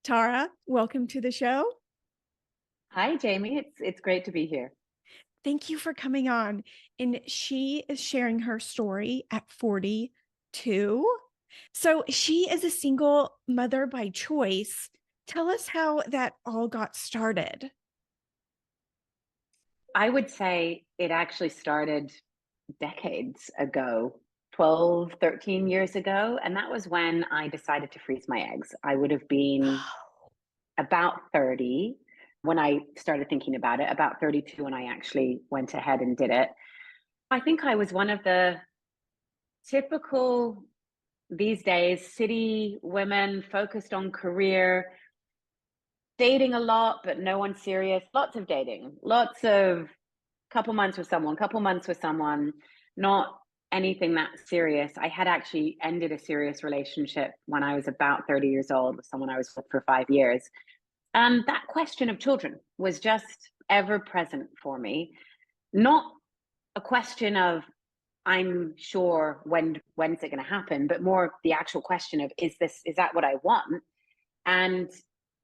Tara, welcome to the show. Hi, Jamie. It's great to be here. Thank you for coming on. And she is sharing her story at 42. So she is a single mother by choice. Tell us how that all got started. I would say it actually started decades ago, 12, 13 years ago. And that was when I decided to freeze my eggs. I would have been about 30 when I started thinking about it, about 32 when I actually went ahead and did it. I think I was one of the typical these days city women focused on career, dating a lot, but no one serious, lots of dating, lots of couple months with someone, not anything that serious. I had actually ended a serious relationship when I was about 30 years old with someone I was with for 5 years. And that question of children was just ever present for me. Not a question of I'm sure when's it going to happen, but more the actual question of is that what I want? And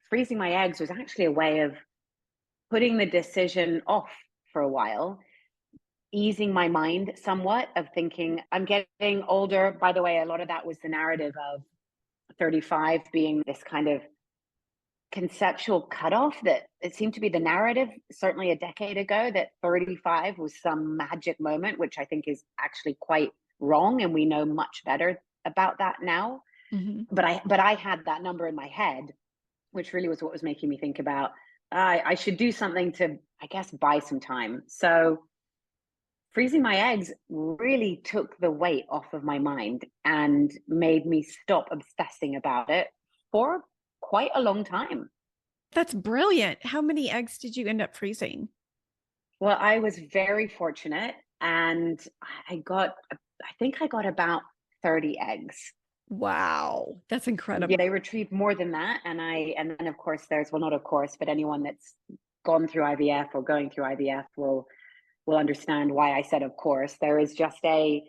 freezing my eggs was actually a way of putting the decision off for a while, easing my mind somewhat of thinking I'm getting older. By the way, a lot of that was the narrative of 35 being this kind of conceptual cutoff, that it seemed to be the narrative certainly a decade ago, that 35 was some magic moment, which I think is actually quite wrong, and we know much better about that now. Mhm. But I had that number in my head, which really was what was making me think about I should do something to, I guess, buy some time. So freezing my eggs really took the weight off of my mind and made me stop obsessing about it for quite a long time. That's brilliant. How many eggs did you end up freezing? Well, I was very fortunate, and I think I got about 30 eggs. Wow, that's Yeah, incredible. they retrieved more than that. And then of course there's, well, not of course, but anyone that's gone through IVF or going through IVF will understand why I said of course. There is just a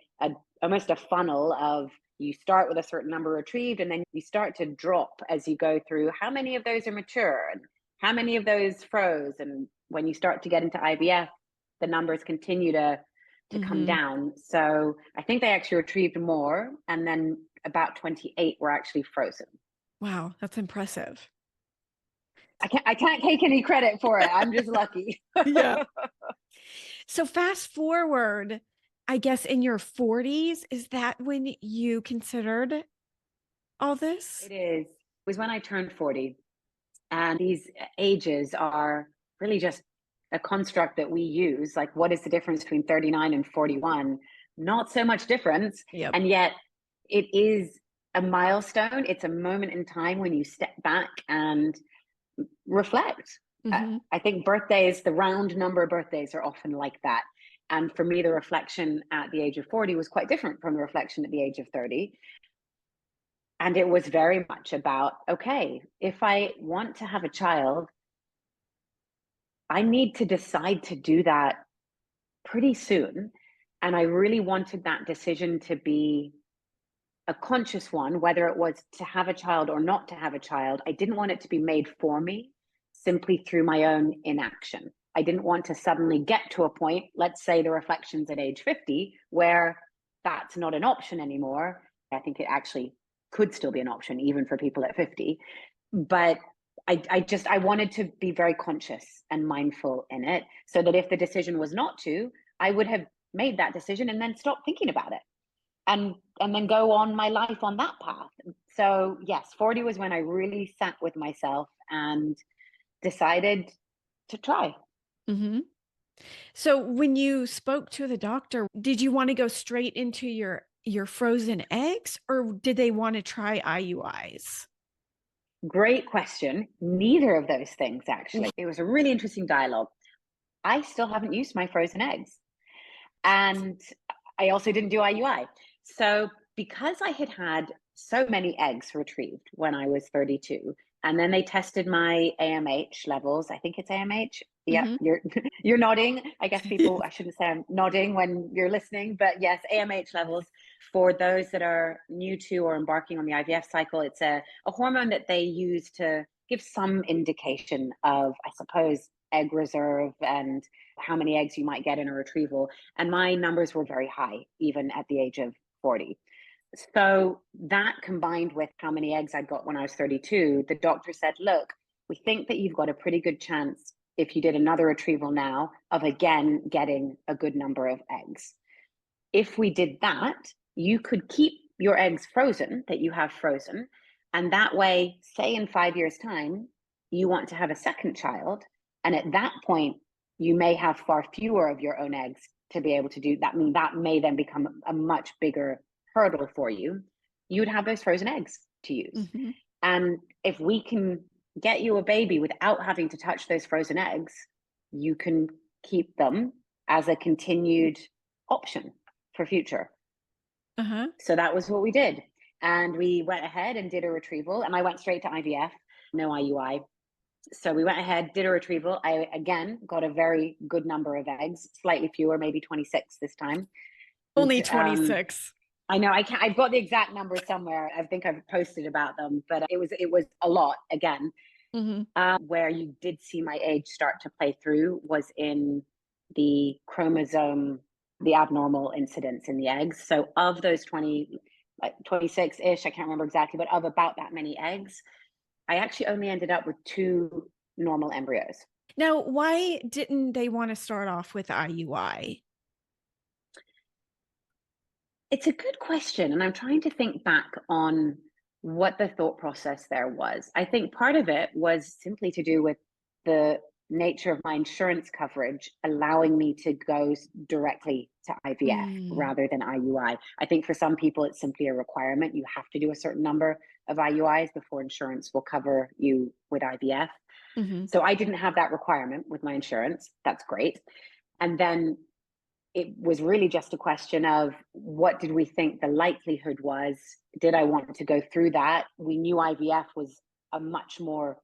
almost a funnel of, you start with a certain number retrieved and then you start to drop as you go through how many of those are mature and how many of those froze. And when you start to get into IVF, the numbers continue to come Mhm. down. So I think they actually retrieved more, and then about 28 were actually frozen. Wow, that's impressive. I can't take any credit for it. I'm just lucky. Yeah. So fast forward, I guess in your 40s, is that when you considered all this? It is. It was when I turned 40. And these ages are really just a construct that we use. Like, what is the difference between 39 and 41? Not so much difference. Yep. And yet, it is a milestone. It's a moment in time when you step back and reflect. Mhm. I think birthdays, the round number of birthdays, are often like that. And for me, the reflection at the age of 40 was quite different from the reflection at the age of 30. And it was very much about, okay, if I want to have a child, I need to decide to do that pretty soon. And I really wanted that decision to be a conscious one, whether it was to have a child or not to have a child. I didn't want it to be made for me simply through my own inaction. I didn't want to suddenly get to a point, let's say the reflections at age 50, where that's not an option anymore. I think it actually could still be an option, even for people at 50. But I wanted to be very conscious and mindful in it, so that if the decision was not to, I would have made that decision and then stop thinking about it, and then go on my life on that path. So yes, 40 was when I really sat with myself and decided to try. Mhm. So when you spoke to the doctor, did you want to go straight into your frozen eggs or did they want to try IUIs? Great question. Neither of those things, actually. It was a really interesting dialogue. I still haven't used my frozen eggs. And I also didn't do IUI. So because I had had so many eggs retrieved when I was 32, and then they tested my AMH levels. I think it's AMH. Yep, Mhm. you're nodding. I guess people, I shouldn't say I'm nodding when you're listening, but yes, AMH levels, for those that are new to or embarking on the IVF cycle, it's a hormone that they use to gives some indication of, I suppose, egg reserve and how many eggs you might get in a retrieval. And my numbers were very high, even at the age of 40. So that combined with how many eggs I got when I was 32, the doctor said, look, we think that you've got a pretty good chance if you did another retrieval now of again getting a good number of eggs. If we did that, you could keep your eggs frozen that you have frozen. And that way, say in 5 years' time, you want to have a second child. And at that point, you may have far fewer of your own eggs to be able to do that. I mean, that may then become a much bigger hurdle for you. You'd have those frozen eggs to use. Mm-hmm. And if we can get you a baby without having to touch those frozen eggs, you can keep them as a continued option for future. Uh-huh. So that was what we did. And we went ahead and did a retrieval, and I went straight to IVF, no IUI. So we went ahead, did a retrieval. I, again, got a very good number of eggs, slightly fewer, maybe 26 this time. Only And, 26. I know I've got the exact number somewhere. I think I've posted about them, but it was a lot again. Mm-hmm. Where you did see my age start to play through was in the chromosome, the abnormal incidence in the eggs. So of those 26-ish, I can't remember exactly, but of about that many eggs, I actually only ended up with 2 normal embryos. Now, why didn't they want to start off with IUI? It's a good question. And I'm trying to think back on what the thought process there was. I think part of it was simply to do with the nature of my insurance coverage, allowing me to go directly to IVF rather than IUI. I think for some people, it's simply a requirement. You have to do a certain number of IUIs before insurance will cover you with IVF. Mm-hmm. So I didn't have that requirement with my insurance. That's great. And then it was really just a question of what did we think the likelihood was? Did I want to go through that? We knew IVF was a much more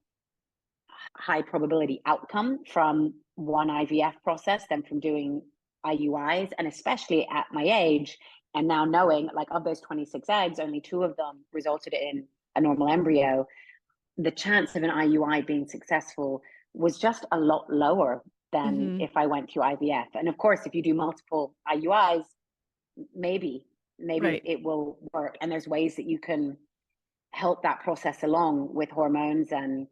high probability outcome from one IVF process than from doing IUIs. And especially at my age, and now knowing like of those 26 eggs, only 2 of them resulted in a normal embryo, the chance of an IUI being successful was just a lot lower than if I went through IVF. And of course, if you do multiple IUIs, maybe Right. it will work. And there's ways that you can help that process along with hormones and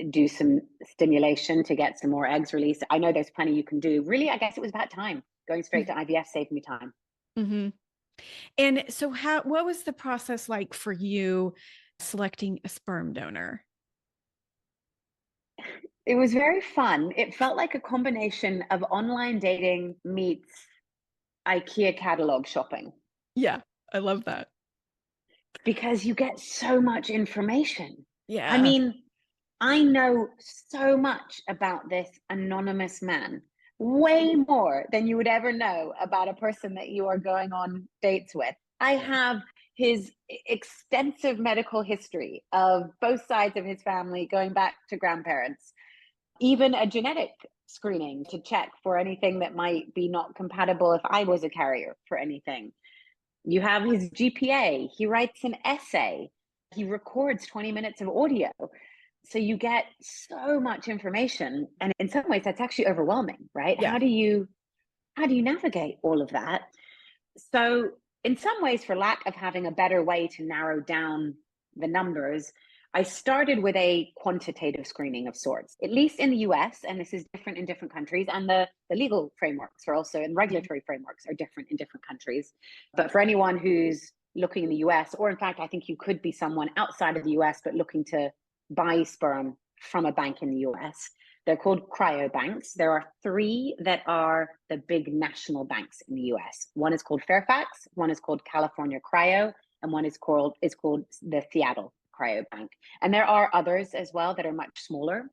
do some stimulation to get some more eggs released. I know there's plenty you can do. Really, I guess it was about time. Going straight to IVF saved me time. Mm-hmm. And so what was the process like for you selecting a sperm donor? It was very fun. It felt like a combination of online dating meets IKEA catalog shopping. Yeah, I love that. Because you get so much information. I Yeah. mean, I know so much about this anonymous man, way more than you would ever know about a person that you are going on dates with. I have his extensive medical history of both sides of his family, going back to grandparents, even a genetic screening to check for anything that might be not compatible if I was a carrier for anything. You have his GPA. He writes an essay. He records 20 minutes of audio. So you get so much information. And in some ways, that's actually overwhelming, right? Yeah. How do you navigate all of that? So in some ways, for lack of having a better way to narrow down the numbers, I started with a quantitative screening of sorts, at least in the US, and this is different in different countries, and the legal frameworks are also, and regulatory frameworks are different in different countries. But for anyone who's looking in the US, or in fact, I think you could be someone outside of the US, but looking to buy sperm from a bank in the US, they're called cryobanks. There are 3 that are the big national banks in the US. One is called Fairfax, one is called California Cryo, and one is called the Seattle Cryobank. And there are others as well that are much smaller.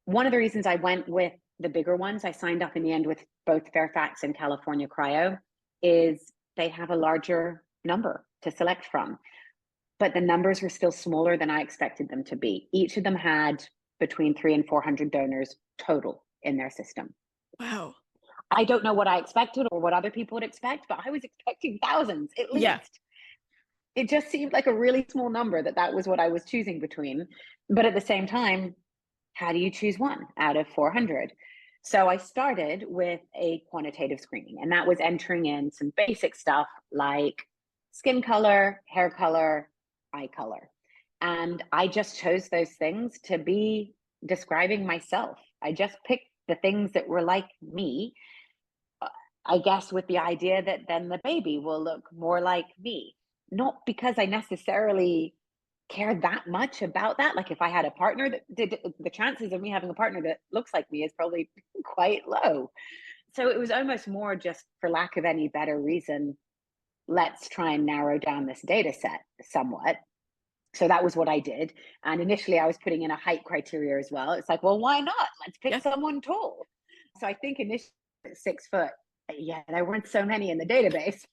One of the reasons I went with the bigger ones, I signed up in the end with both Fairfax and California Cryo, is they have a larger number to select from. But the numbers were still smaller than I expected them to be. Each of them had between 300 and 400 donors total in their system. Wow. I don't know what I expected or what other people would expect, but I was expecting thousands at least. Yeah. it just seemed like a really small number that was what I was choosing between. But at the same time, how do you choose one out of 400? So I started with a quantitative screening, and that was entering in some basic stuff like skin color, hair color, eye color. And I just chose those things to be describing myself. I just picked the things that were like me, I guess, with the idea that then the baby will look more like me. Not because I necessarily cared that much about that. Like if I had a partner that did, the chances of me having a partner that looks like me is probably quite low. So it was almost more just for lack of any better reason, let's try and narrow down this data set somewhat. So that was what I did. And initially I was putting in a height criteria as well. It's like, well, why not? Let's pick Yeah. someone tall. So I think initially 6 foot, yeah, there weren't so many in the database.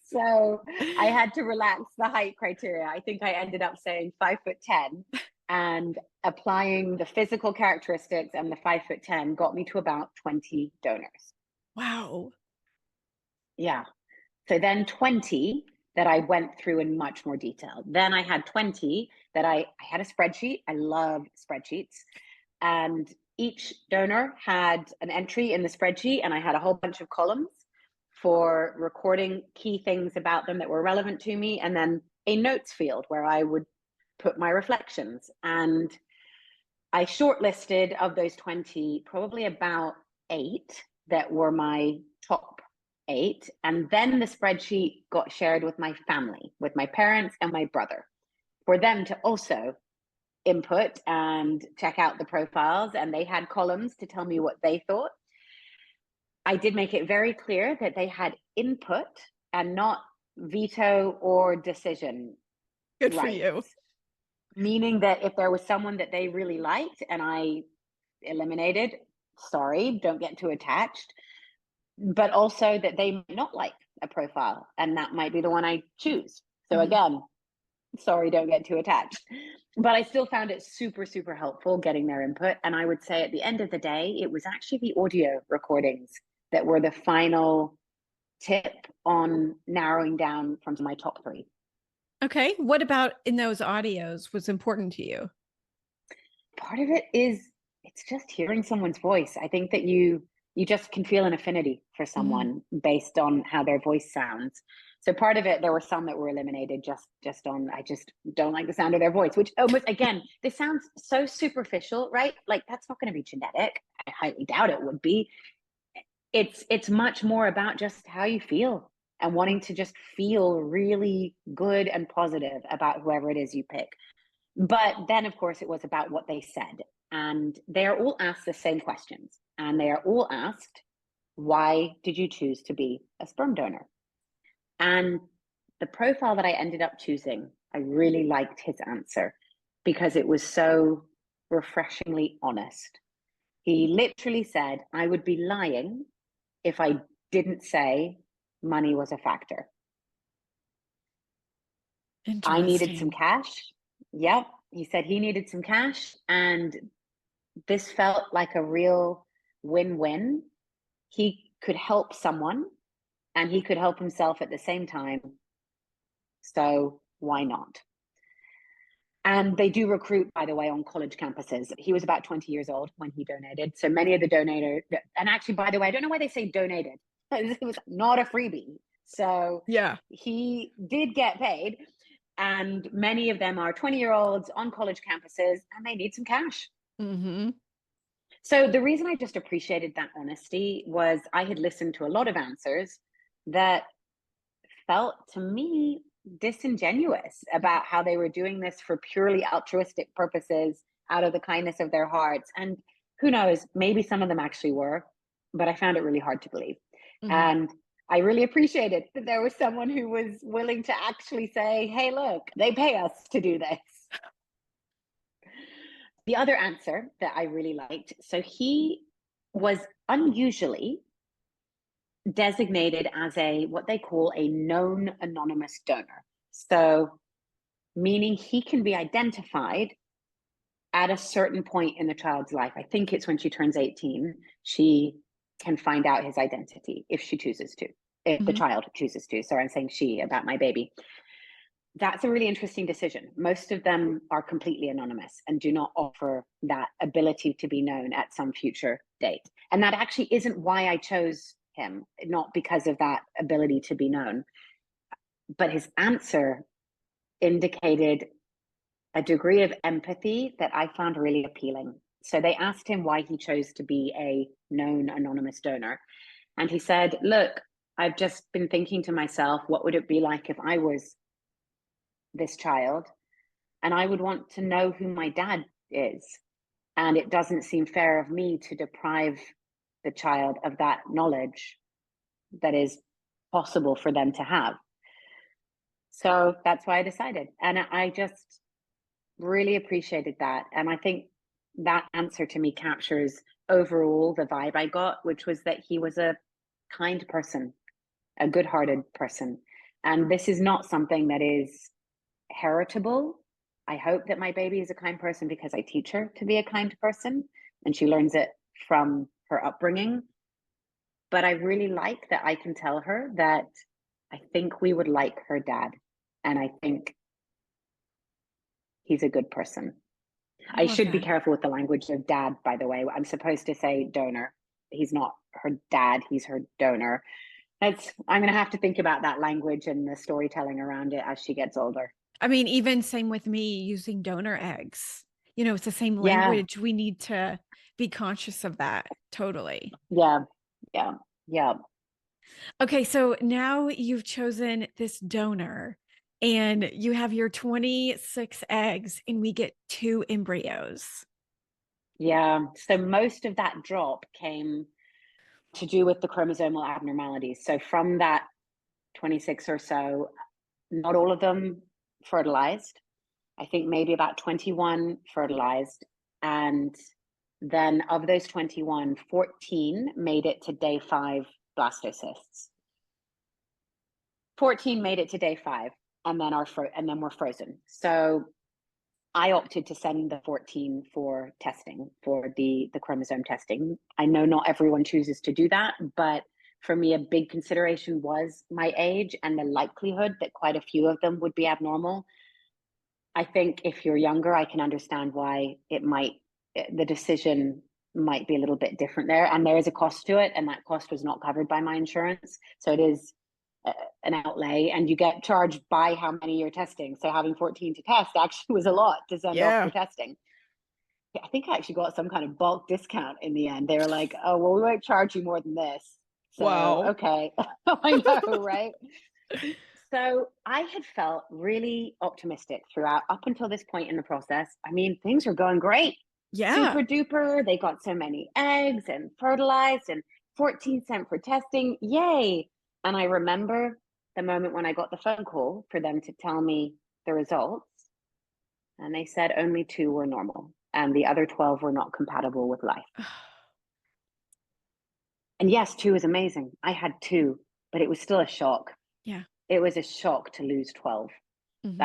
So I had to relax the height criteria. I think I ended up saying 5'10", and applying the physical characteristics and the 5'10" got me to about 20 donors. Wow. Yeah. So then 20 that I went through in much more detail. Then I had 20 that I had a spreadsheet. I love spreadsheets. And each donor had an entry in the spreadsheet, and I had a whole bunch of columns for recording key things about them that were relevant to me, and then a notes field where I would put my reflections. And I shortlisted of those 20, probably about 8 that were my top 8. And then the spreadsheet got shared with my family, with my parents and my brother, for them to also input and check out the profiles. And they had columns to tell me what they thought. I did make it very clear that they had input and not veto or decision Good for rights. you. Meaning that if there was someone that they really liked and I eliminated, sorry, don't get too attached. But also that they might not like a profile, and that might be the one I choose. So again, sorry, don't get too attached. But I still found it super, super helpful getting their input. And I would say at the end of the day, it was actually the audio recordings that were the final tip on narrowing down from my top 3. Okay. What about in those audios was important to you? Part of it is it's just hearing someone's voice. I think that you just can feel an affinity for someone based on how their voice sounds. So part of it, there were some that were eliminated just on, I just don't like the sound of their voice, which almost, again, this sounds so superficial, right? Like that's not going to be genetic. I highly doubt it would be. It's much more about just how you feel and wanting to just feel really good and positive about whoever it is you pick. But then, of course, it was about what they said. And they are all asked the same questions. And they are all asked, why did you choose to be a sperm donor? And the profile that I ended up choosing, I really liked his answer because it was so refreshingly honest. He literally said, I would be lying if I didn't say money was a factor. I needed some cash. Yep. He said he needed some cash, and this felt like a real win-win. He could help someone and he could help himself at the same time. So why not? And they do recruit, by the way, on college campuses. He was about 20 years old when he donated. So many of the donators, and actually, by the way, I don't know why they say donated. It was not a freebie. So Yeah. he did get paid. And many of them are 20-year-olds on college campuses, and they need some cash. So the reason I just appreciated that honesty was I had listened to a lot of answers that felt to me disingenuous about how they were doing this for purely altruistic purposes out of the kindness of their hearts. And who knows, maybe some of them actually were, but I found it really hard to believe. And I really appreciated that there was someone who was willing to actually say, hey, look, they pay us to do this. The other answer that I really liked, so he was unusually designated as what they call a known anonymous donor. So meaning he can be identified at a certain point in the child's life. I think it's when she turns 18, she can find out his identity if she chooses to. if the Mhm. child chooses to. So I'm saying she about my baby. That's a really interesting decision. Most of them are completely anonymous and do not offer that ability to be known at some future date. And that actually isn't why I chose him, not because of that ability to be known. But his answer indicated a degree of empathy that I found really appealing. So they asked him why he chose to be a known anonymous donor. And he said, look, I've just been thinking to myself, what would it be like if I was this child? And I would want to know who my dad is. And it doesn't seem fair of me to deprive the child of that knowledge that is possible for them to have. So that's why I decided. And I just really appreciated that. And I think that answer to me captures overall the vibe I got, which was that he was a kind person, a good hearted person. And this is not something that is heritable. I hope that my baby is a kind person because I teach her to be a kind person and she learns it from her upbringing. But I really like that I can tell her that I think we would like her dad. And I think he's a good person. I I love should be that. careful with the language of dad, by the way. I'm supposed to say donor. He's not her dad, he's her donor. I'm going to have to think about that language and the storytelling around it as she gets older. I mean, even same with me using donor eggs. It's the same Yeah, language. We need to be conscious of that. Totally. yeah, yeah, yeah. Okay, so now you've chosen this donor and you have your 26 eggs and we get 2 embryos. Yeah. So most of that drop came to do with the chromosomal abnormalities. So from that 26 or so, not all of them fertilized. I think maybe about 21 fertilized. And then of those 21, 14 made it to day 5 blastocysts. 14 made it to day 5 and then were frozen. So I opted to send the 14 for testing, for the chromosome testing. I know not everyone chooses to do that, but for me, a big consideration was my age and the likelihood that quite a few of them would be abnormal. I think if you're younger, I can understand why the decision might be a little bit different there. And there is a cost to it, and that cost was not covered by my insurance. So it is an outlay, and you get charged by how many you're testing. So having 14 to test actually was a lot to send off for Yeah. testing. I think I actually got some kind of bulk discount in the end. They were like, oh, well, we won't charge you more than this. So, Wow. okay. I know, right? So I had felt really optimistic throughout up until this point in the process. I mean, things were going great. Yeah. Super duper. They got so many eggs and fertilized and 14 cent for testing. Yay. And I remember the moment when I got the phone call for them to tell me the results. And they said only 2 were normal and the other 12 were not compatible with life. And yes, 2 is amazing. I had 2, but it was still a shock. Yeah. It was a shock to lose 12. Mhm.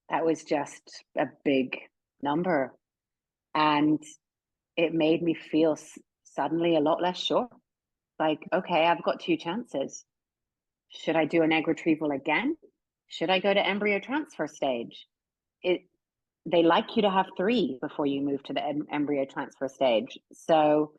That was just a big number. And it made me feel suddenly a lot less sure. Like, okay, I've got 2 chances. Should I do an egg retrieval again? Should I go to embryo transfer stage? They like you to have 3 before you move to the embryo transfer stage. So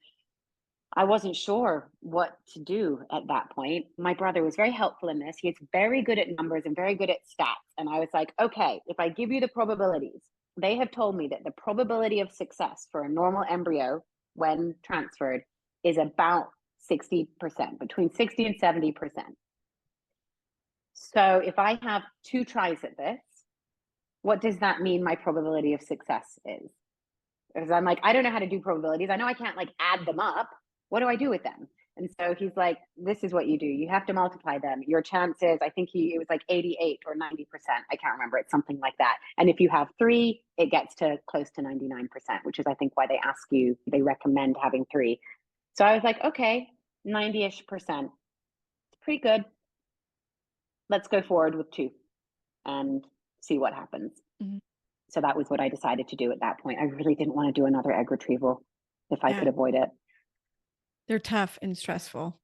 I wasn't sure what to do at that point. My brother was very helpful in this. He is very good at numbers and very good at stats. And I was like, okay, if I give you the probabilities, they have told me that the probability of success for a normal embryo when transferred is about 60%, between 60 and 70%. So if I have 2 tries at this, what does that mean my probability of success is? Because I'm like, I don't know how to do probabilities. I know I can't like add them up. What do I do with them? And so he's like, this is what you do. You have to multiply them. Your chances, I think it was like 88 or 90%. I can't remember. It's something like that. And if you have 3, it gets to close to 99%, which is, I think, why they recommend having 3. So I was like, okay, 90-ish percent. It's pretty good. Let's go forward with 2 and see what happens. Mhm. So that was what I decided to do at that point. I really didn't want to do another egg retrieval if I Yeah. could avoid it. They're tough and stressful.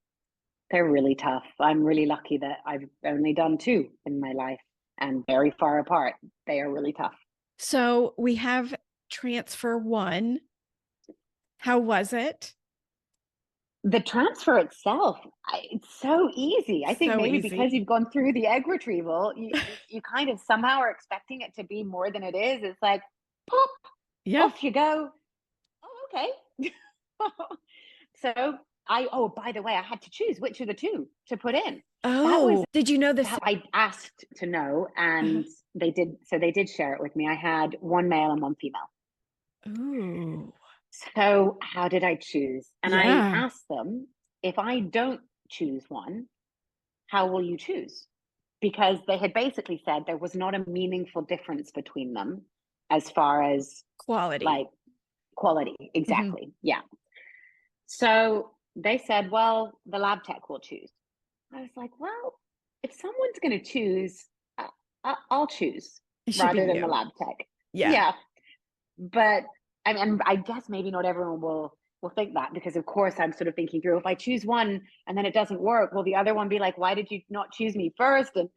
They're really tough. I'm really lucky that I've only done 2 in my life and very far apart. They are really tough. So we have transfer 1. How was it? The transfer itself, it's so easy. I think So maybe easy. because you've gone through the egg retrieval, you kind of somehow are expecting it to be more than it is. It's like, pop, Yeah. off you go. Oh, okay. So oh, by the way, I had to choose which of the 2 to put in. That was Oh, did you know this? that I asked to know, Uh, and they did share it with me. I had 1 male and 1 female. ooh, So how did I choose? And I yeah, asked them, if I don't choose one, how will you choose? Because they had basically said there was not a meaningful difference between them as far as quality. like quality. Mhm. Exactly. Yeah. So they said, well, the lab tech will choose. I was like, well, if someone's going to choose, I'll choose It should be rather than the you. lab tech. Yeah. Yeah. But and I guess maybe not everyone will think that, because of course I'm sort of thinking through, if I choose one and then it doesn't work, will the other one be like, why did you not choose me first? And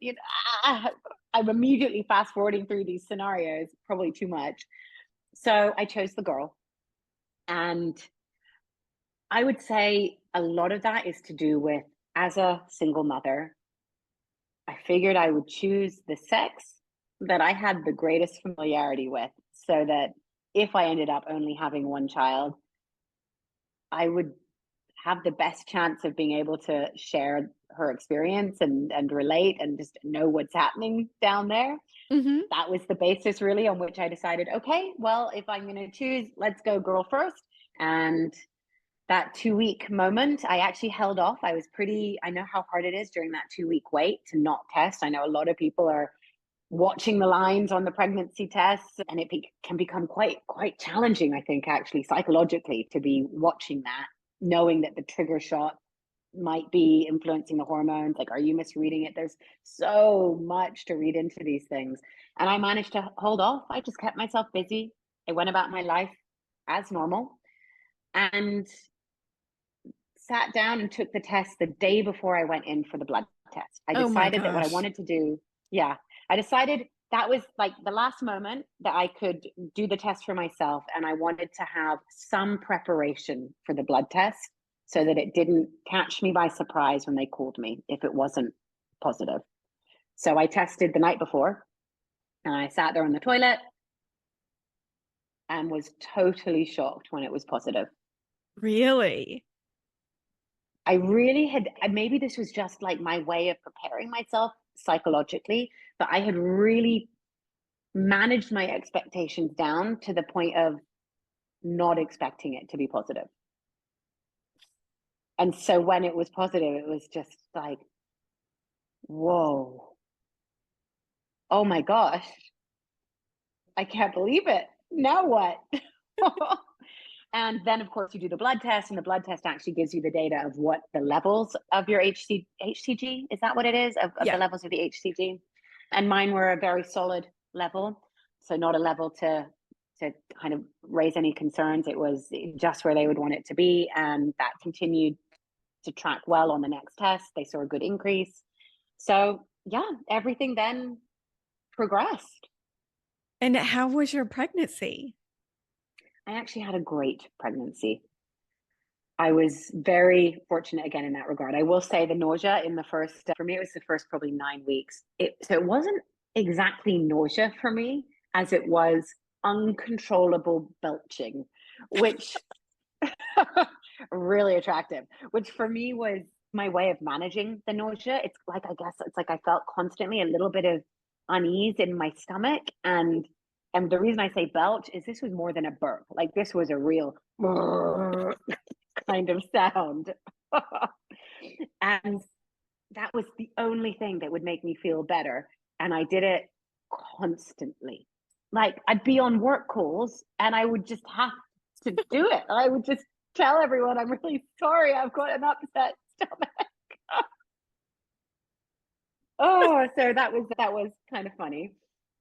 I'm immediately fast forwarding through these scenarios, probably too much. So I chose the girl, and I would say a lot of that is to do with, as a single mother, I figured I would choose the sex that I had the greatest familiarity with, so that if I ended up only having one child, I would have the best chance of being able to share her experience and relate and just know what's happening down there. Mhm. That was the basis really on which I decided, okay, well, if I'm going to choose, let's go girl first. And that 2 week moment, I actually held off. I know how hard it is during that 2 week wait to not test. I know a lot of people are watching the lines on the pregnancy tests, and can become quite challenging, I think, actually psychologically, to be watching that, knowing that the trigger shot might be influencing the hormones. Like, are you misreading it? There's so much to read into these things, and I managed to hold off. I just kept myself busy. I went about my life as normal, and sat down and took the test the day before I went in for the blood test. I Oh my decided that what I gosh. wanted to do, yeah, I decided that was like the last moment that I could do the test for myself. And I wanted to have some preparation for the blood test so that it didn't catch me by surprise when they called me if it wasn't positive. So I tested the night before, and I sat there on the toilet and was totally shocked when it was positive. Really? I really had, maybe this was just like my way of preparing myself psychologically, but I had really managed my expectations down to the point of not expecting it to be positive. And so when it was positive, it was just like, whoa, oh my gosh, I can't believe it. Now what? And then, of course, you do the blood test, and the blood test actually gives you the data of what the levels of your HCG, is that what it is? Of the Yeah. levels of the HCG. And mine were a very solid level. So not a level to kind of raise any concerns. It was just where they would want it to be. And that continued to track well on the next test. They saw a good increase. So yeah, everything then progressed. And how was your pregnancy? I actually had a great pregnancy. I was very fortunate again in that regard. I will say the nausea in the first, for me, it was the first probably 9 weeks. So it wasn't exactly nausea for me as it was uncontrollable belching, which really attractive, which for me was my way of managing the nausea. It's like, I guess it's like I felt constantly a little bit of unease in my stomach. And the reason I say belch is this was more than a burp. Like, this was a real kind of sound. And that was the only thing that would make me feel better. And I did it constantly. Like, I'd be on work calls and I would just have to do it. I would just tell everyone, I'm really sorry, I've got an upset stomach. Oh, so that was kind of funny.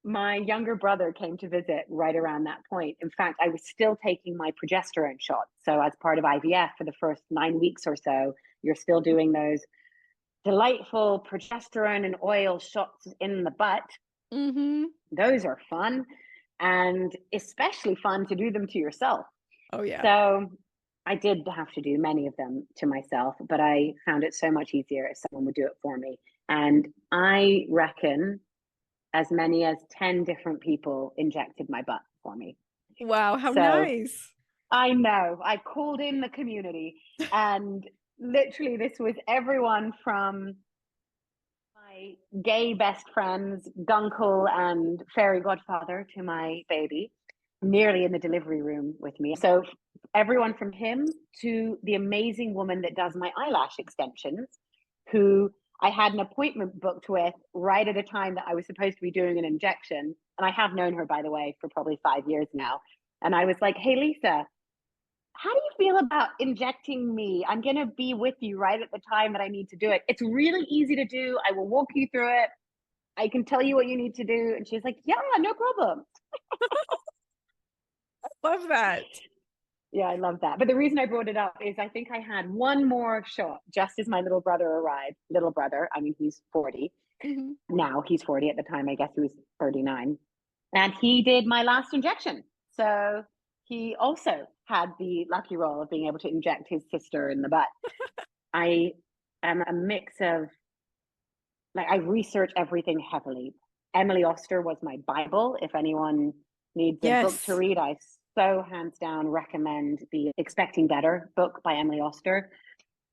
My younger brother came to visit right around that point. In fact, I was still taking my progesterone shot. So as part of IVF for the first 9 weeks or so, you're still doing those delightful progesterone and oil shots in the butt. Those are fun, and especially fun to do them to yourself. Oh, yeah. So I did have to do many of them to myself, but I found it so much easier if someone would do it for me. And I reckon as many as 10 different people injected my butt for me. Wow, how So nice. I know, I called in the community, and literally this was everyone from my gay best friends, Gunkle and fairy godfather to my baby, nearly in the delivery room with me. So everyone from him to the amazing woman that does my eyelash extensions, who I had an appointment booked with right at a time that I was supposed to be doing an injection. And I have known her, by the way, for probably 5 years now. And I was like, hey, Lisa, how do you feel about injecting me? I'm going to be with you right at the time that I need to do it. It's really easy to do. I will walk you through it. I can tell you what you need to do. And she's like, yeah, no problem. Love that. Yeah, I love that. But the reason I brought it up is I think I had one more shot just as my little brother arrived. Little brother, I mean, he's 40. Now he's 40. At the time, I guess he was 39. And he did my last injection. So he also had the lucky role of being able to inject his sister in the butt. I am a mix of, like, I research everything heavily. Emily Oster was my Bible. If anyone needs a book to Yes. read, I so hands down recommend the Expecting Better book by Emily Oster.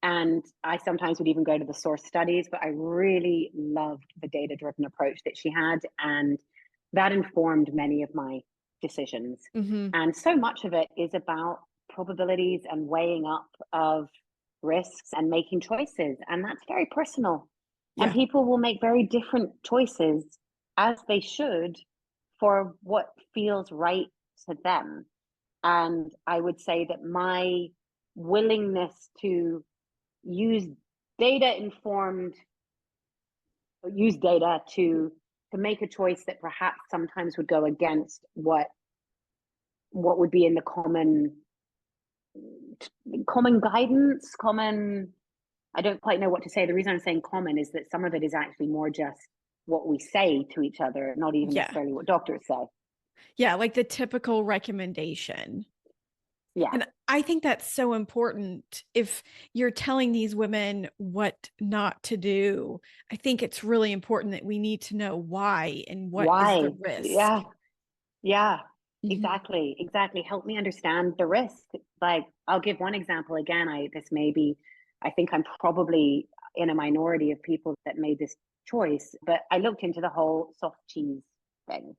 And I sometimes would even go to the source studies, but I really loved the data-driven approach that she had. And that informed many of my decisions. And so much of it is about probabilities and weighing up of risks and making choices. And that's very personal. And Yeah. people will make very different choices, as they should, for what feels right to them. And I would say that my willingness to use data-informed, use data to make a choice that perhaps sometimes would go against what would be in the common guidance, I don't quite know what to say. The reason I'm saying common is that some of it is actually more just what we say to each other, not even Yeah. necessarily what doctors say. Yeah, like the typical recommendation. Yeah. And I think that's so important. If you're telling these women what not to do, I think it's really important that we need to know why and what is the Why? risk. Yeah. Yeah. Exactly. Help me understand the risk. Like, I'll give one example again. I think I'm probably in a minority of people that made this choice, but I looked into the whole soft cheese thing.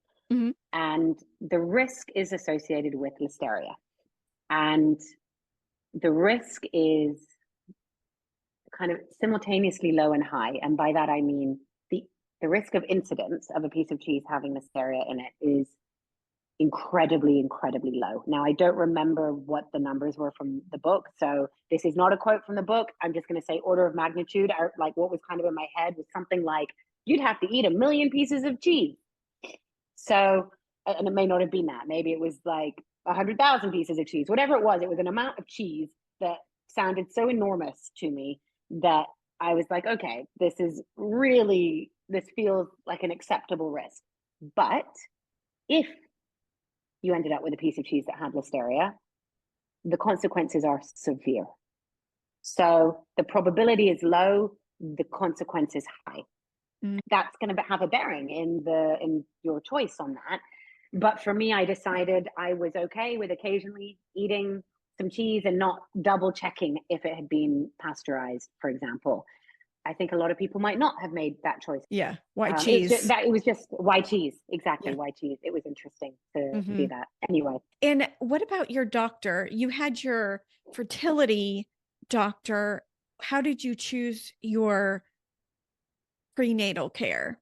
And the risk is associated with listeria. And the risk is kind of simultaneously low and high. And by that, I mean the risk of incidence of a piece of cheese having listeria in it is incredibly, incredibly low. Now, I don't remember what the numbers were from the book. So this is not a quote from the book. I'm just going to say order of magnitude. Like, what was kind of in my head was something like, you'd have to eat 1 million pieces of cheese. So, and it may not have been that. Maybe it was like 100,000 pieces of cheese, whatever it was an amount of cheese that sounded so enormous to me that I was like, okay, this feels like an acceptable risk. But if you ended up with a piece of cheese that had listeria, the consequences are severe. So the probability is low, the consequence is high. That's going to have a bearing in your choice on that. But for me, I decided I was okay with occasionally eating some cheese and not double checking if it had been pasteurized, for example. I think a lot of people might not have made that choice. Yeah. Why cheese? It was just why cheese? Exactly. Yeah. Why cheese? It was interesting to see that. Anyway. And what about your doctor? You had your fertility doctor. How did you choose your prenatal care?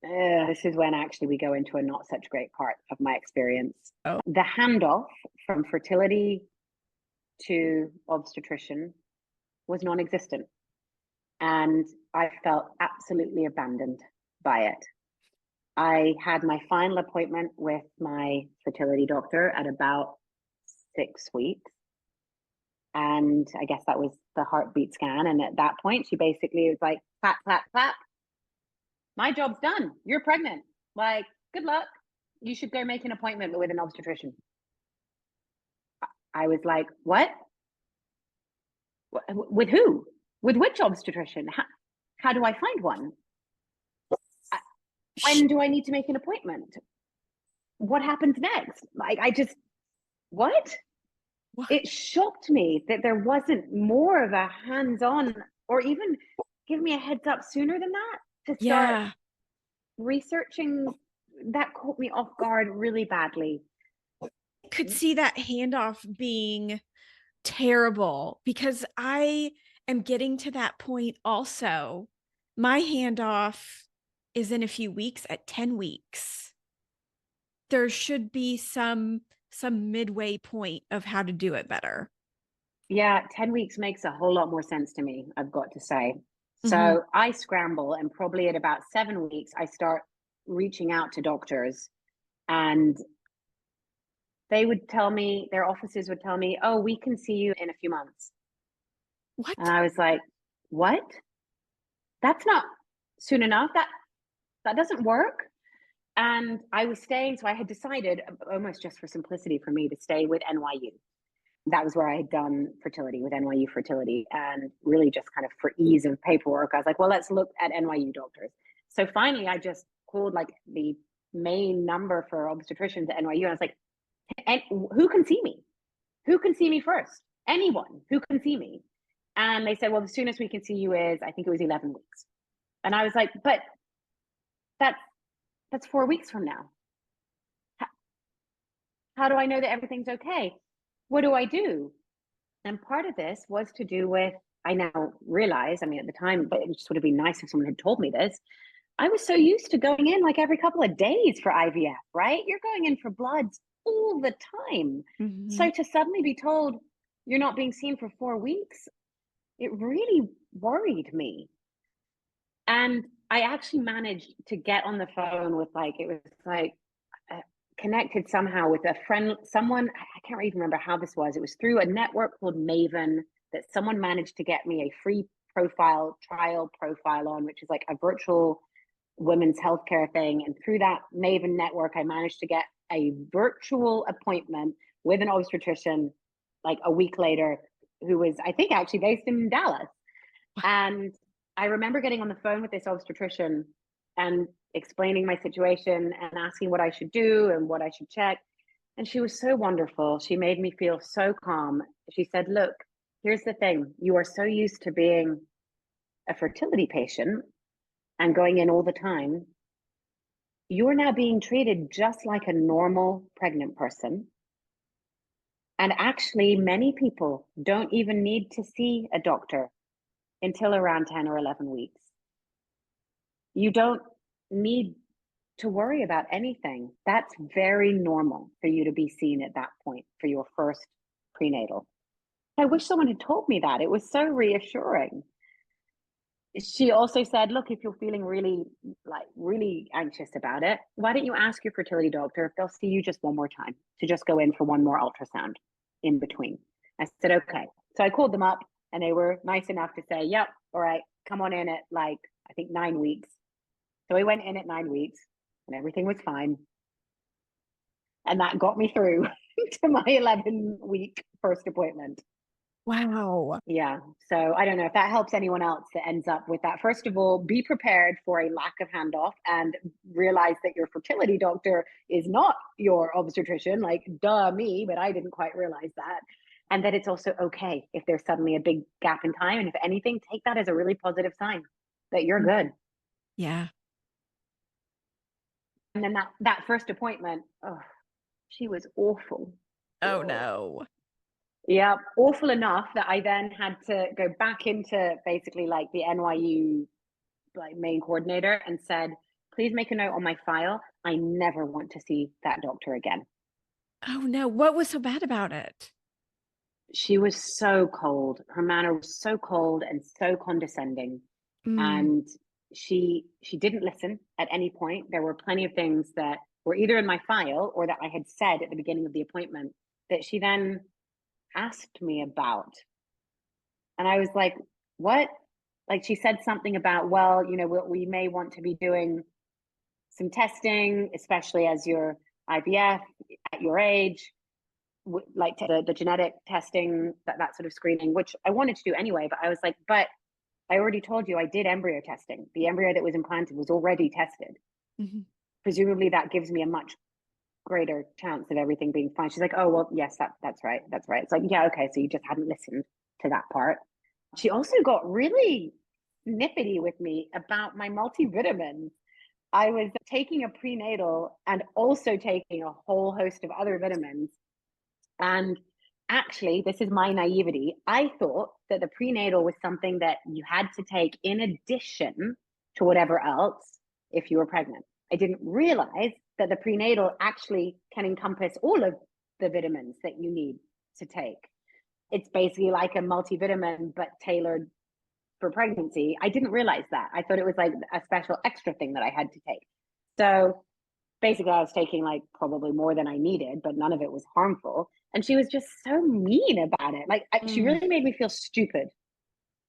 This is when actually we go into a not such great part of my experience. Oh. The handoff from fertility to obstetrician was non-existent. And I felt absolutely abandoned by it. I had my final appointment with my fertility doctor at about 6 weeks. And I guess that was the heartbeat scan. And at that point, she basically was like, clap, clap, clap. My job's done. You're pregnant. Like, good luck. You should go make an appointment with an obstetrician. I was like, what? With who? With which obstetrician? How do I find one? When do I need to make an appointment? What happens next? Like, what? It shocked me that there wasn't more of a hands-on, or even give me a heads up sooner than that to start researching. That caught me off guard really badly. Could see that handoff being terrible, because I am getting to that point also. My handoff is in a few weeks at 10 weeks. There should be some midway point of how to do it better. Yeah, 10 weeks makes a whole lot more sense to me, I've got to say. So I scramble, and probably at about 7 weeks, I start reaching out to doctors, and they would tell me, their offices would tell me, oh, we can see you in a few months. What? And I was like, what? That's not soon enough. That doesn't work. And I was staying, so I had decided, almost just for simplicity for me, to stay with NYU. That was where I had done fertility, with NYU Fertility, and really just kind of for ease of paperwork, I was like, well, let's look at NYU doctors. So finally, I just called like the main number for obstetricians at NYU, and I was like, and who can see me? Who can see me first? Anyone who can see me. And they said, well, the soonest we can see you is, I think it was 11 weeks. And I was like, but that's 4 weeks from now. How do I know that everything's okay? What do I do? And part of this was to do with, I now realize, I mean, at the time, but it just would have been nice if someone had told me this. I was so used to going in like every couple of days for IVF, right? You're going in for bloods all the time. So to suddenly be told you're not being seen for 4 weeks, it really worried me. And I actually managed to get on the phone with connected somehow with a friend, someone, I can't even remember how this was. It was through a network called Maven that someone managed to get me a free trial profile on, which is like a virtual women's healthcare thing. And through that Maven network, I managed to get a virtual appointment with an obstetrician like a week later, who was, I think, actually based in Dallas. And I remember getting on the phone with this obstetrician and explaining my situation and asking what I should do and what I should check. And she was so wonderful. She made me feel so calm. She said, look, here's the thing. You are so used to being a fertility patient and going in all the time. You're now being treated just like a normal pregnant person. And actually, many people don't even need to see a doctor until around 10 or 11 weeks. You don't need to worry about anything. That's very normal for you to be seen at that point for your first prenatal. I wish someone had told me that. It was so reassuring. She also said, look, if you're feeling really anxious about it, why don't you ask your fertility doctor if they'll see you just one more time, to just go in for one more ultrasound in between. I said, okay. So I called them up, and they were nice enough to say, yep, all right, come on in at I think 9 weeks. So I went in at 9 weeks and everything was fine. And that got me through to my 11-week first appointment. Wow. Yeah. So I don't know if that helps anyone else that ends up with that. First of all, be prepared for a lack of handoff and realize that your fertility doctor is not your obstetrician. Like, duh, me, but I didn't quite realize that. And that it's also okay if there's suddenly a big gap in time. And if anything, take that as a really positive sign that you're good. Yeah. And then that first appointment, oh, she was awful. Oh no. Yeah, awful enough that I then had to go back into basically like the NYU main coordinator and said, please make a note on my file. I never want to see that doctor again. Oh no. What was so bad about it? She was so cold. Her manner was so cold and so condescending. And she didn't listen at any point. There were plenty of things that were either in my file or that I had said at the beginning of the appointment that she then asked me about. And I was like, what? Like, she said something about, well, we may want to be doing some testing, especially as your IVF at your age, like the genetic testing, that sort of screening, which I wanted to do anyway. But I was like, but I already told you I did embryo testing. The embryo that was implanted was already tested. Mhm. Presumably that gives me a much greater chance of everything being fine. She's like, oh, well, yes, that's right. That's right. It's like, yeah, okay. So you just hadn't listened to that part. She also got really snippety with me about my multivitamins. I was taking a prenatal and also taking a whole host of other vitamins. And actually, this is my naivety. I thought that the prenatal was something that you had to take in addition to whatever else if you were pregnant. I didn't realize that the prenatal actually can encompass all of the vitamins that you need to take. It's basically like a multivitamin, but tailored for pregnancy. I didn't realize that. I thought it was like a special extra thing that I had to take. So basically, I was taking like probably more than I needed, but none of it was harmful. And she was just so mean about it. Like she Mm. really made me feel stupid.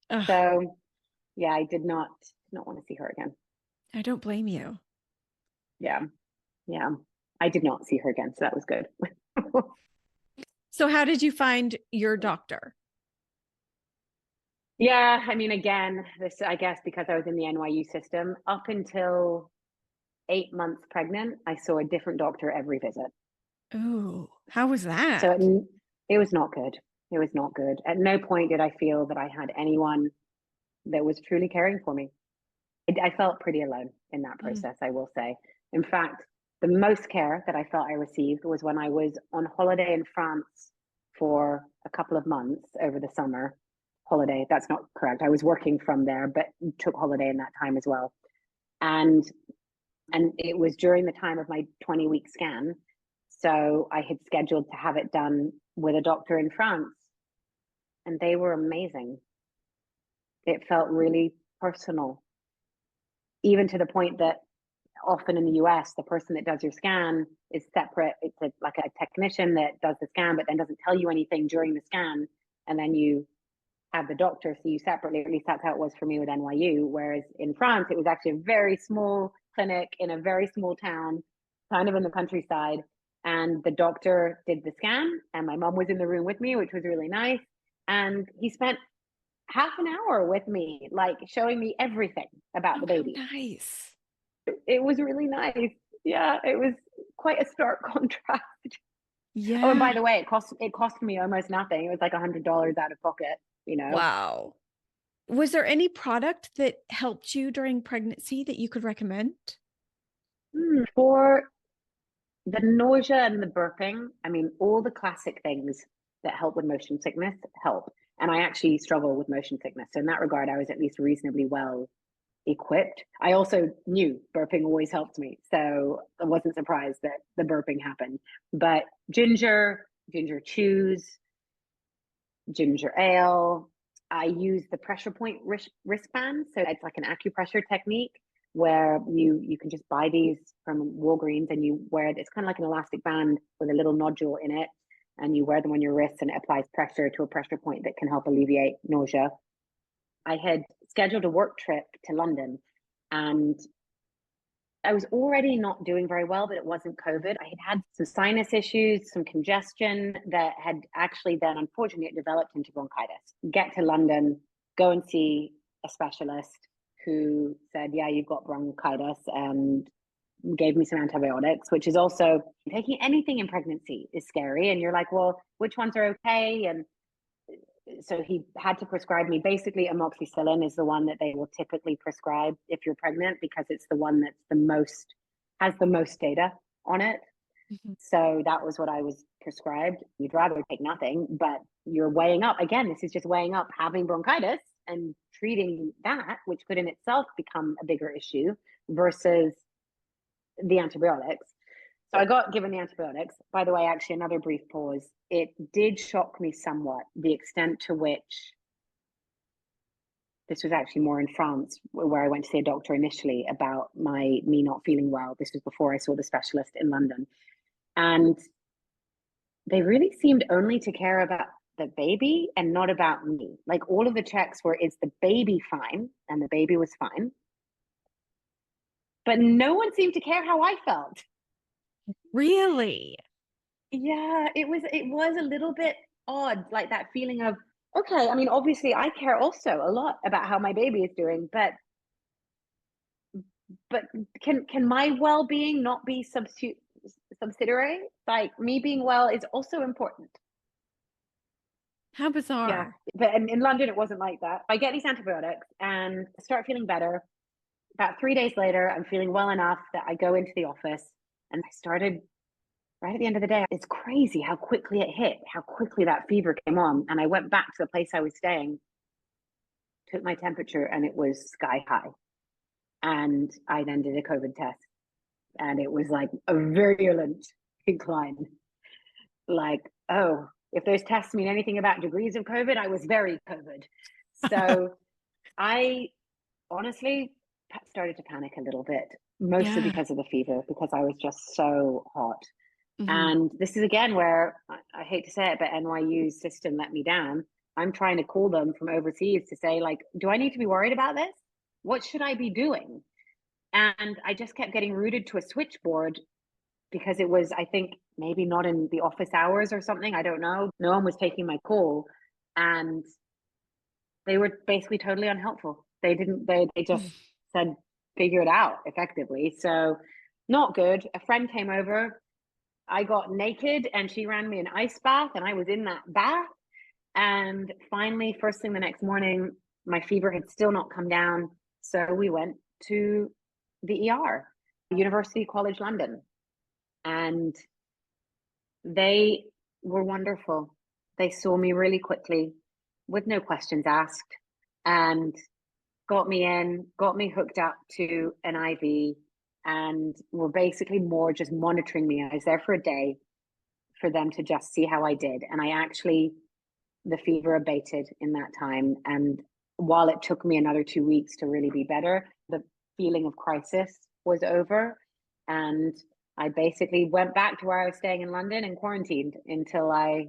Ugh, So yeah, I did not want to see her again. I don't blame you. Yeah, yeah, I did not see her again, so that was good. So how did you find your doctor? Yeah, I mean, again, this, I guess, because I was in the NYU system, up until 8 months pregnant, I saw a different doctor every visit. Oh, how was So that? it was not good. It was not good. At no point did I feel that I had anyone that was truly caring for me. I felt pretty alone in that Mm. process, I will say. In fact, the most care that I felt I received was when I was on holiday in France for a couple of months over the summer. Holiday, that's not correct. I was working from there, but took holiday in that time as well. And it was during the time of my 20-week scan. So I had scheduled to have it done with a doctor in France, and they were amazing. It felt really personal, even to the point that often in the US, the person that does your scan is separate. It's like a technician that does the scan, but then doesn't tell you anything during the scan. And then you have the doctor see you separately. At least that's how it was for me with NYU. Whereas in France, it was actually a very small clinic in a very small town, kind of in the countryside. And the doctor did the scan, and my mom was in the room with me, which was really nice. And he spent half an hour with me, like showing me everything about Oh, the how baby. nice. It was really nice. Yeah, it was quite a stark contrast. Oh, and Yeah. by the way, it cost me almost nothing. It was like $100 out of pocket, you know. Wow. Was there any product that helped you during pregnancy that you could recommend? For the nausea and the burping, I mean, all the classic things that help with motion sickness help. And I actually struggle with motion sickness. So in that regard, I was at least reasonably well equipped. I also knew burping always helped me. So I wasn't surprised that the burping happened. But ginger chews, ginger ale. I use the pressure point wristband. So it's like an acupressure technique where you can just buy these from Walgreens and you wear it. It's kind of like an elastic band with a little nodule in it. And you wear them on your wrists and it applies pressure to a pressure point that can help alleviate nausea. I had scheduled a work trip to London and I was already not doing very well, but it wasn't COVID. I had had some sinus issues, some congestion that had actually then, unfortunately, it developed into bronchitis. Get to London, go and see a specialist who said, yeah, you've got bronchitis, and gave me some antibiotics, which is also taking anything in pregnancy is scary. And you're like, well, which ones are okay? And so he had to prescribe me basically amoxicillin is the one that they will typically prescribe if you're pregnant because it's the one that's the most has the most data on it. Mhm. So that was what I was prescribed. You'd rather take nothing, but you're weighing up again. This is just weighing up having bronchitis and treating that, which could in itself become a bigger issue versus the antibiotics. So I got given the antibiotics. By the way, actually, another brief pause. It did shock me somewhat the extent to which this was actually more in France, where I went to see a doctor initially about me not feeling well. This was before I saw the specialist in London, and they really seemed only to care about the baby and not about me. Like all of the checks were, is the baby fine? And the baby was fine. But no one seemed to care how I felt. Really? Yeah, it was a little bit odd, like that feeling of, okay, I mean, obviously I care also a lot about how my baby is doing, but can my well-being not be subsidiary? Like me being well is also important. How Yeah, bizarre. but in London it wasn't like that. I get these antibiotics and start feeling better. About 3 days later, I'm feeling well enough that I go into the office, and I started right at the end of the day. It's crazy how quickly it hit, how quickly that fever came on. And I went back to the place I was staying, took my temperature, and it was sky high. And I then did a COVID test, and it was like a virulent incline. Like, oh, if those tests mean anything about degrees of COVID, I was very COVID. So I honestly started to panic a little bit, mostly Yeah. because of the fever, because I was just so hot. Mhm. And this is again where I hate to say it, but NYU's system let me down. I'm trying to call them from overseas to say, like, do I need to be worried about this? What should I be doing? And I just kept getting routed to a switchboard because it was, I think, maybe not in the office hours or something. I don't know. No one was taking my call. And they were basically totally unhelpful. They just said, figure it out effectively. So not good. A friend came over. I got naked and she ran me an ice bath and I was in that bath. And finally, first thing the next morning, my fever had still not come down. So we went to the ER, University College London. And they were wonderful. They saw me really quickly with no questions asked and got me in, got me hooked up to an IV, and were basically more just monitoring me. I was there for a day for them to just see how I did. And I actually, the fever abated in that time. And while it took me another 2 weeks to really be better, the feeling of crisis was over. And I basically went back to where I was staying in London and quarantined until I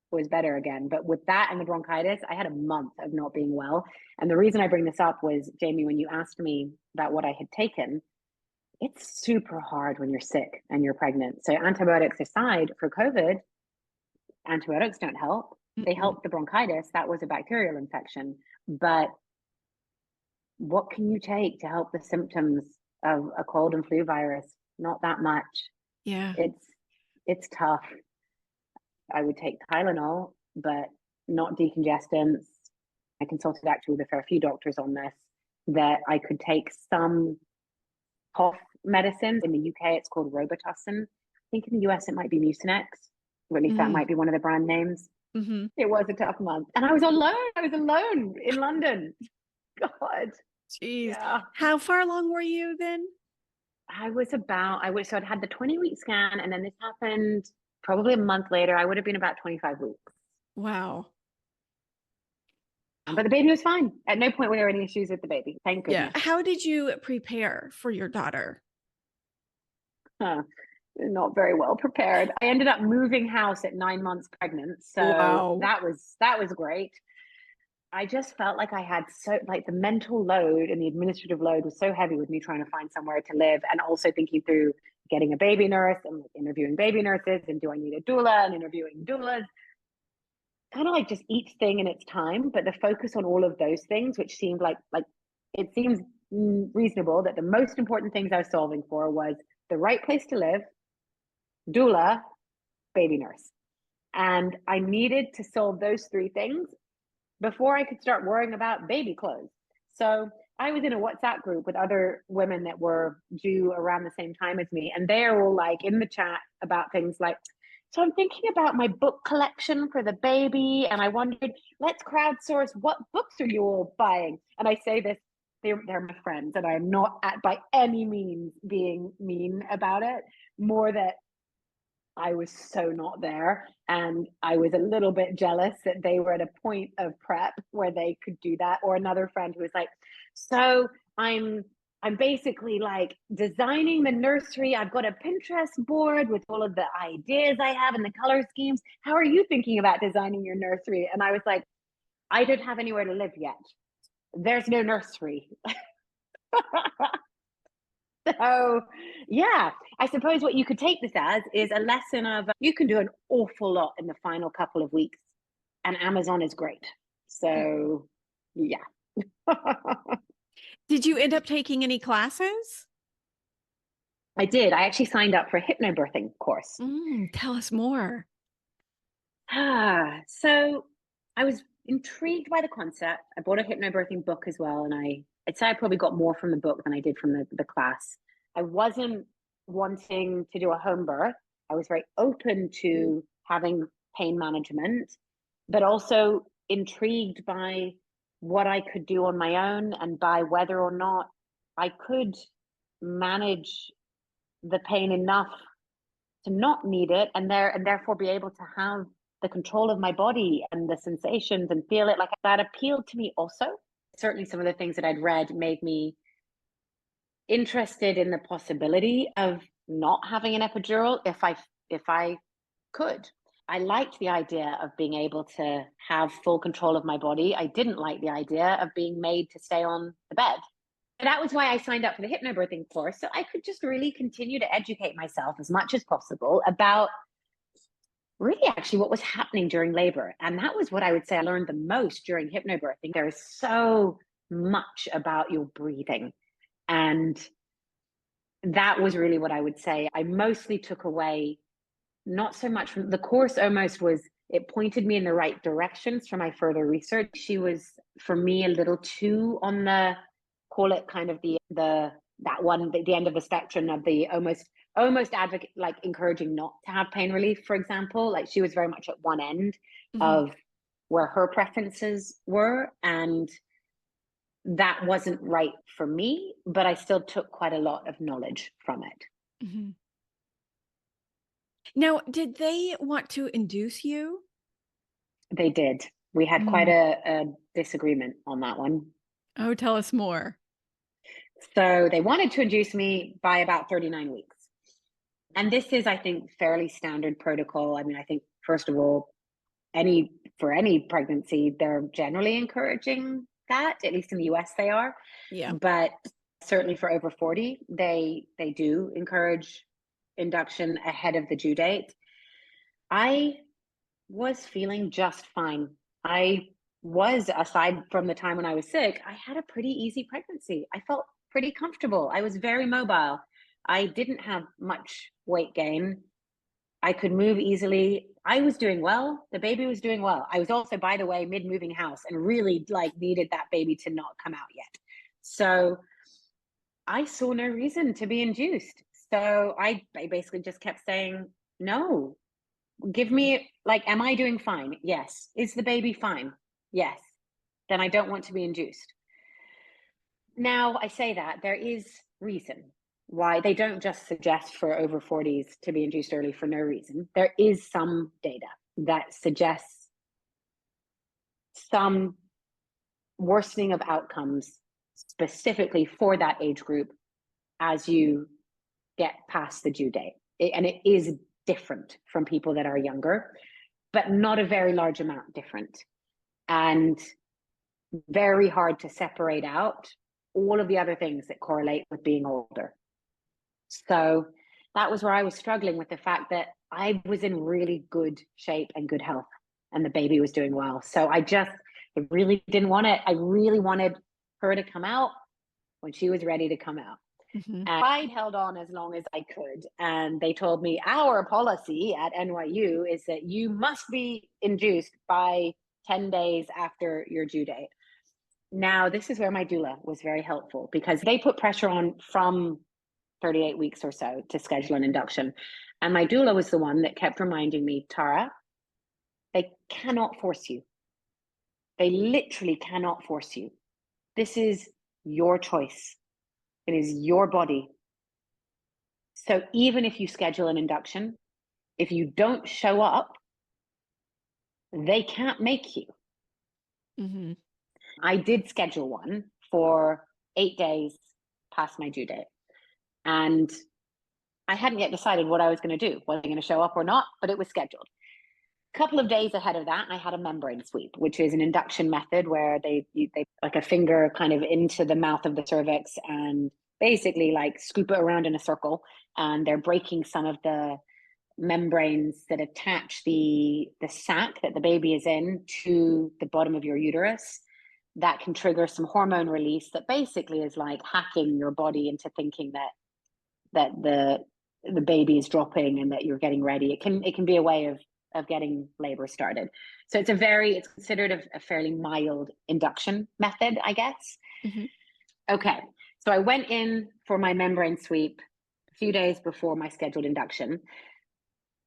was better again. But with that and the bronchitis, I had a month of not being well. And the reason I bring this up was, Jamie, when you asked me about what I had taken, it's super hard when you're sick and you're pregnant. So antibiotics aside, for COVID, antibiotics don't help. They Mm-mm. help the bronchitis. That was a bacterial infection. But what can you take to help the symptoms of a cold and flu virus? Not that much. Yeah. It's tough. I would take Tylenol, but not decongestants. I consulted actually with a fair few doctors on this, that I could take some cough medicines. In the UK, it's called Robitussin. I think in the US, it might be Mucinex, or at least that Mm. might be one of the brand names. Mm-hmm. It was a tough month. And I was alone. I was alone in London. God. Jeez. Yeah. How far along were you then? So I'd had the 20-week scan, and then this happened probably a month later. I would have been about 25 weeks. Wow. But the baby was fine. At no point were there any issues with the baby. Thank Yeah. goodness. How did you prepare for your daughter? Huh. Not very well prepared. I ended up moving house at 9 months pregnant. So Wow. that was great. I just felt like I had like the mental load and the administrative load was so heavy with me trying to find somewhere to live, and also thinking through getting a baby nurse and like interviewing baby nurses, and do I need a doula, and interviewing doulas. Kind of like just each thing in its time, but the focus on all of those things, which seemed like it seems reasonable that the most important things I was solving for was the right place to live, doula, baby nurse. And I needed to solve those three things before I could start worrying about baby clothes. So I was in a WhatsApp group with other women that were due around the same time as me. And they're all like in the chat about things like, so I'm thinking about my book collection for the baby. And I wondered, let's crowdsource, what books are you all buying? And I say this, they're my friends, and I'm not by any means being mean about it, more that I was so not there. And I was a little bit jealous that they were at a point of prep where they could do that. Or another friend who was like, so I'm basically like designing the nursery. I've got a Pinterest board with all of the ideas I have and the color schemes. How are you thinking about designing your nursery? And I was like, I don't have anywhere to live yet. There's no nursery. So, yeah, I suppose what you could take this as is a lesson of you can do an awful lot in the final couple of weeks, and Amazon is great. So, yeah. Did you end up taking any classes? I did. I actually signed up for a hypnobirthing course. Tell us more. So I was intrigued by the concept. I bought a hypnobirthing book as well, and I'd say I probably got more from the book than I did from the class. I wasn't wanting to do a home birth. I was very open to having pain management, but also intrigued by what I could do on my own and by whether or not I could manage the pain enough to not need it and therefore be able to have the control of my body and the sensations and feel it. Like, that appealed to me also. Certainly some of the things that I'd read made me interested in the possibility of not having an epidural if I could. I liked the idea of being able to have full control of my body. I didn't like the idea of being made to stay on the bed. And that was why I signed up for the hypnobirthing course, so I could just really continue to educate myself as much as possible about really actually what was happening during labor. And that was what I would say I learned the most during hypnobirthing. There is so much about your breathing. And that was really what I would say I mostly took away, not so much from the course, almost was it pointed me in the right directions for my further research. She was, for me, a little too on the, call it kind of the that one, the end of the spectrum of the almost advocate, like encouraging not to have pain relief, for example. Like, she was very much at one end of where her preferences were, and that wasn't right for me, but I still took quite a lot of knowledge from it. Now, did they want to induce you? They did. We had quite a disagreement on that one. Oh, tell us more. So they wanted to induce me by about 39 weeks. And this is, I think, fairly standard protocol. I mean, I think, first of all, for any pregnancy, they're generally encouraging that, at least in the US they are. Yeah. But certainly for over 40, they do encourage induction ahead of the due date. I was feeling just fine. I was, aside from the time when I was sick, I had a pretty easy pregnancy. I felt pretty comfortable. I was very mobile. I didn't have much weight gain. I could move easily. I was doing well. The baby was doing well. I was also, by the way, mid-moving house and really needed that baby to not come out yet. So I saw no reason to be induced. So I basically just kept saying, no, give me, am I doing fine? Yes. Is the baby fine? Yes. Then I don't want to be induced. Now, I say that there is reason why they don't just suggest for over 40s to be induced early for no reason. There is some data that suggests some worsening of outcomes specifically for that age group as you get past the due date. And it is different from people that are younger, but not a very large amount different. And very hard to separate out all of the other things that correlate with being older. So that was where I was struggling with the fact that I was in really good shape and good health, and the baby was doing well. So I really didn't want it. I really wanted her to come out when she was ready to come out. And I held on as long as I could. And they told me our policy at NYU is that you must be induced by 10 days after your due date. Now, this is where my doula was very helpful, because they put pressure on from 38 weeks or so to schedule an induction. And my doula was the one that kept reminding me, Tara, they cannot force you. They literally cannot force you. This is your choice. It is your body. So even if you schedule an induction, if you don't show up, they can't make you. I did schedule one for 8 days past my due date. And I hadn't yet decided what I was going to do. Was I going to show up or not? But it was scheduled. A couple of days ahead of that, I had a membrane sweep, which is an induction method where they like a finger kind of into the mouth of the cervix and basically like scoop it around in a circle. And they're breaking some of the membranes that attach the sac that the baby is in to the bottom of your uterus. That can trigger some hormone release that basically is like hacking your body into thinking that the baby is dropping and that you're getting ready. It can be a way of getting labor started. So it's considered a fairly mild induction method, I guess. Mm-hmm. Okay. So I went in for my membrane sweep a few days before my scheduled induction.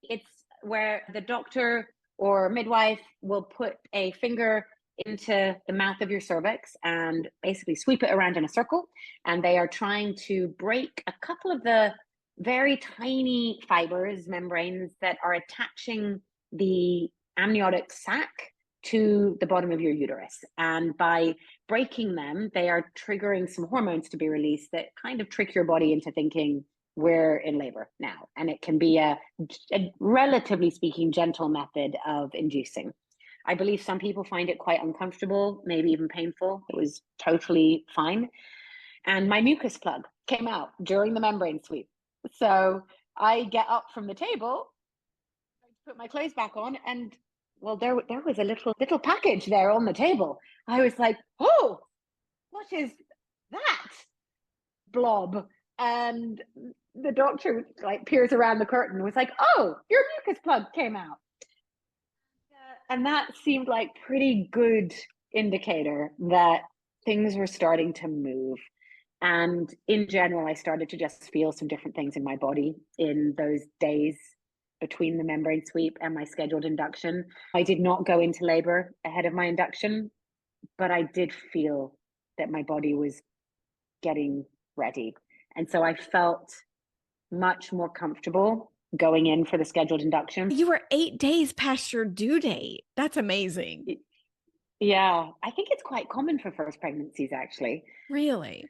It's where the doctor or midwife will put a finger into the mouth of your cervix and basically sweep it around in a circle. And they are trying to break a couple of the very tiny fibers, membranes that are attaching the amniotic sac to the bottom of your uterus. And by breaking them, they are triggering some hormones to be released that kind of trick your body into thinking we're in labor now. And it can be a relatively speaking, gentle method of inducing. I believe some people find it quite uncomfortable, maybe even painful. It was totally fine. And my mucus plug came out during the membrane sweep. So I get up from the table, I put my clothes back on, and well, there was a little package there on the table. I was like, oh, what is that blob? And the doctor like peers around the curtain and was like, oh, your mucus plug came out. And that seemed like pretty good indicator that things were starting to move. And in general, I started to just feel some different things in my body in those days between the membrane sweep and my scheduled induction. I did not go into labor ahead of my induction, but I did feel that my body was getting ready. And so I felt much more comfortable going in for the scheduled induction. You were 8 days past your due date. That's amazing. Yeah, I think it's quite common for first pregnancies, actually. Really?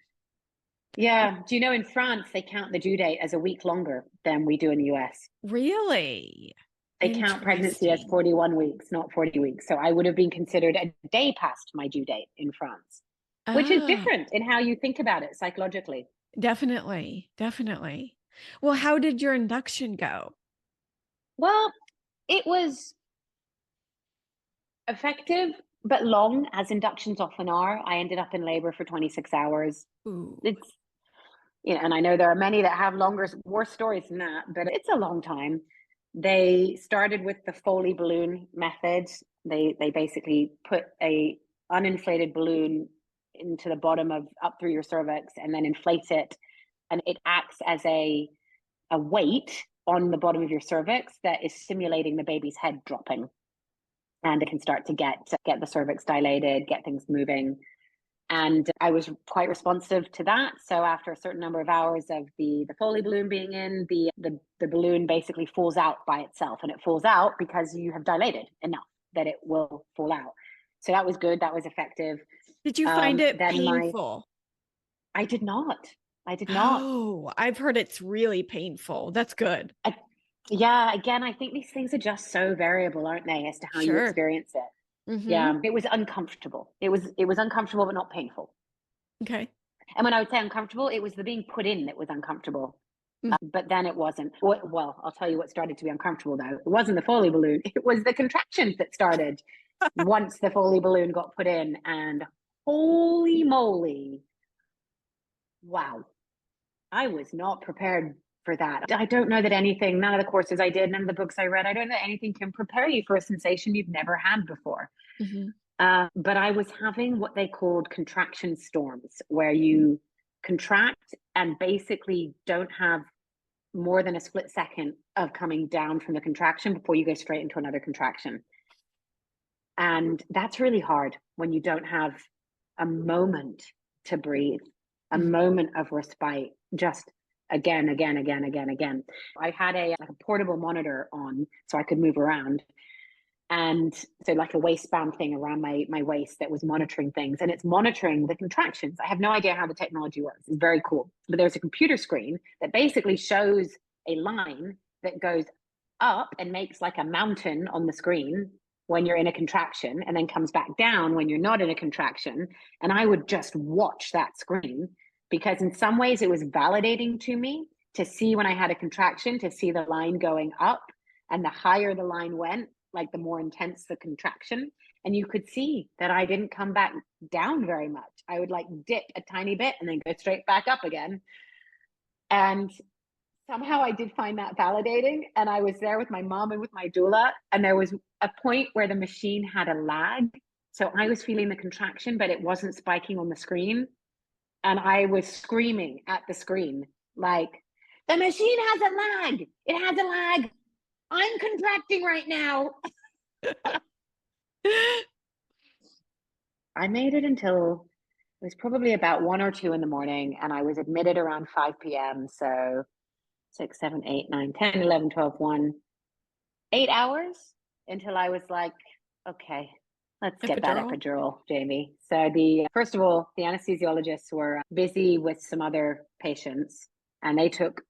Yeah. Do you know in France, they count the due date as a week longer than we do in the US? Really? They count pregnancy as 41 weeks, not 40 weeks. So I would have been considered a day past my due date in France, which is Ah, different in how you think about it psychologically. definitely. Definitely. Well, how did your induction go? Well, it was effective, but long, as inductions often are. I ended up in labor for 26 hours. Ooh. It's, and I know there are many that have longer, worse stories than that, but it's a long time. They started with the Foley balloon method. They basically put a uninflated balloon into the bottom of up through your cervix and then inflate it, and it acts as a weight on the bottom of your cervix that is simulating the baby's head dropping, and it can start to get the cervix dilated, get things moving. And I was quite responsive to that. So after a certain number of hours of the Foley balloon being in, the balloon basically falls out by itself, and it falls out because you have dilated enough that it will fall out. So that was good. That was effective. Did you find it Then painful? I did not. I did not. Oh, I've heard it's really painful. That's good. Yeah, again, I think these things are just so variable, aren't they, as to how you Sure. experience it. Mm-hmm. Yeah, it was uncomfortable. It was uncomfortable, but not painful. Okay. And when I would say uncomfortable, it was the being put in that was uncomfortable. But then it wasn't. Well, I'll tell you what started to be uncomfortable, though. It wasn't the Foley balloon. It was the contractions that started once the Foley balloon got put in. And holy moly, wow. I was not prepared for that. I don't know that anything, none of the courses I did, none of the books I read, I don't know that anything can prepare you for a sensation you've never had before. Mm-hmm. But I was having what they called contraction storms, where you contract and basically don't have more than a split second of coming down from the contraction before you go straight into another contraction. And that's really hard when you don't have a moment to breathe, a moment of respite, just again. I had a portable monitor on so I could move around. And so like a waistband thing around my waist that was monitoring things, and it's monitoring the contractions. I have no idea how the technology works. It's very cool. But there's a computer screen that basically shows a line that goes up and makes like a mountain on the screen when you're in a contraction, and then comes back down when you're not in a contraction. And I would just watch that screen, because in some ways it was validating to me to see when I had a contraction, to see the line going up, and the higher the line went, like the more intense the contraction. And you could see that I didn't come back down very much. I would like dip a tiny bit and then go straight back up again. And somehow I did find that validating. And I was there with my mom and with my doula, and there was a point where the machine had a lag. So I was feeling the contraction, but it wasn't spiking on the screen. And I was screaming at the screen, like, the machine has a lag. It has a lag. I'm contracting right now. I made it until it was probably about 1 or 2 in the morning, and I was admitted around 5 p.m. So 6, 7, 8, 9, 10, 11, 12, 1, 8 hours until I was like, okay, let's get that epidural, Jamie. So first of all, the anesthesiologists were busy with some other patients, and they took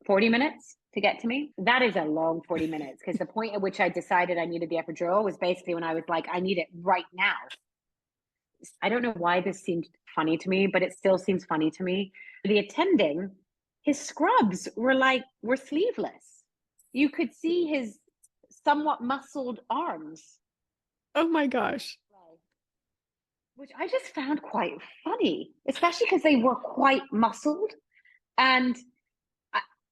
40 minutes to get to me. That is a long 40 minutes, because the point at which I decided I needed the epidural was basically when I was like, I need it right now. I don't know why this seemed funny to me, but it still seems funny to me. The attending, his scrubs were sleeveless. You could see his somewhat muscled arms. Oh my gosh. Which I just found quite funny, especially because they were quite muscled. And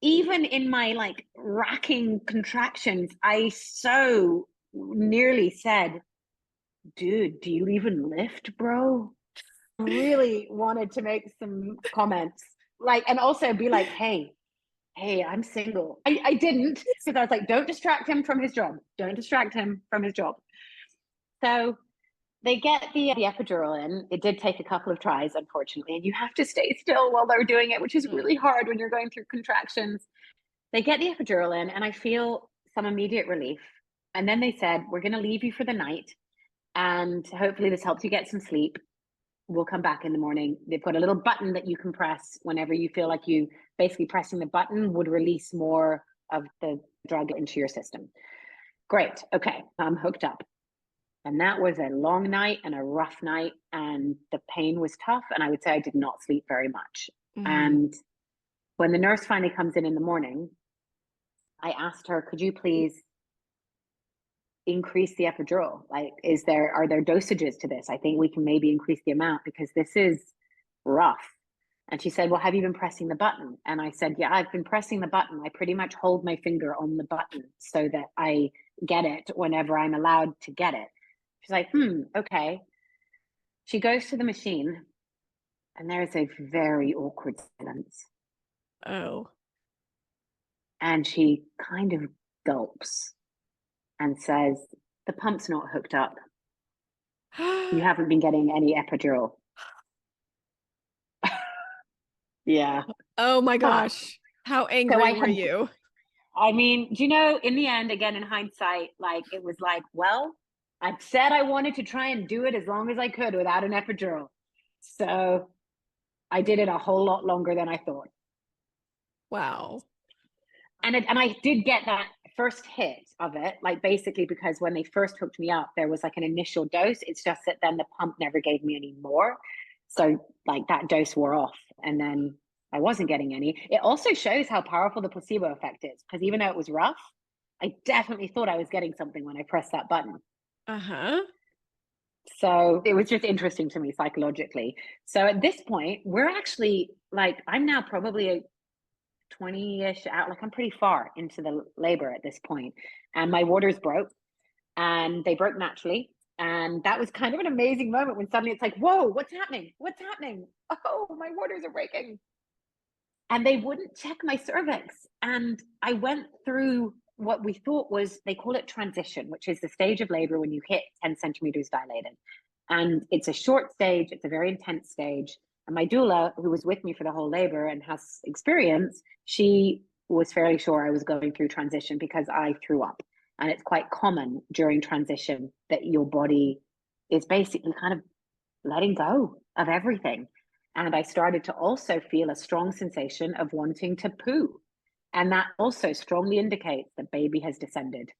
even in my like racking contractions, I so nearly said, dude, do you even lift, bro? Really wanted to make some comments, like, and also be like, hey, I'm single. I didn't, because I was like, don't distract him from his job. Don't distract him from his job. So they get the epidural in. It did take a couple of tries, unfortunately, and you have to stay still while they're doing it, which is really hard when you're going through contractions. They get the epidural in, and I feel some immediate relief. And then they said, we're going to leave you for the night, and hopefully this helps you get some sleep. We'll come back in the morning. They've got a little button that you can press whenever you feel like you basically pressing the button would release more of the drug into your system. Great. Okay. I'm hooked up. And that was a long night and a rough night, and the pain was tough. And I would say I did not sleep very much. And when the nurse finally comes in the morning, I asked her, could you please increase the epidural? Like, are there dosages to this? I think we can maybe increase the amount, because this is rough. And she said, well, have you been pressing the button? And I said, yeah, I've been pressing the button. I pretty much hold my finger on the button so that I get it whenever I'm allowed to get it. She's like, okay. She goes to the machine, and there's a very awkward silence. Oh. And she kind of gulps and says, the pump's not hooked up. You haven't been getting any epidural. Yeah. Oh my gosh. How angry were you? I mean, do you know, in the end, again, in hindsight, like, it was like, well, I said I wanted to try and do it as long as I could without an epidural. So I did it a whole lot longer than I thought. Wow. And I did get that first hit of it, like, basically because when they first hooked me up, there was like an initial dose. It's just that then the pump never gave me any more. So like that dose wore off, and then I wasn't getting any. It also shows how powerful the placebo effect is, because even though it was rough, I definitely thought I was getting something when I pressed that button. So it was just interesting to me psychologically. So at this point, we're actually like, I'm now probably a 20-ish out, like I'm pretty far into the labor at this point, and my waters broke, and they broke naturally. And that was kind of an amazing moment when suddenly it's like, whoa, what's happening? Oh, my waters are breaking. And they wouldn't check my cervix. And I went through what we thought was, they call it transition, which is the stage of labor when you hit 10 centimeters dilated. And it's a short stage, it's a very intense stage. And my doula, who was with me for the whole labor and has experience, she was fairly sure I was going through transition because I threw up. And it's quite common during transition that your body is basically kind of letting go of everything. And I started to also feel a strong sensation of wanting to poo. And that also strongly indicates that baby has descended.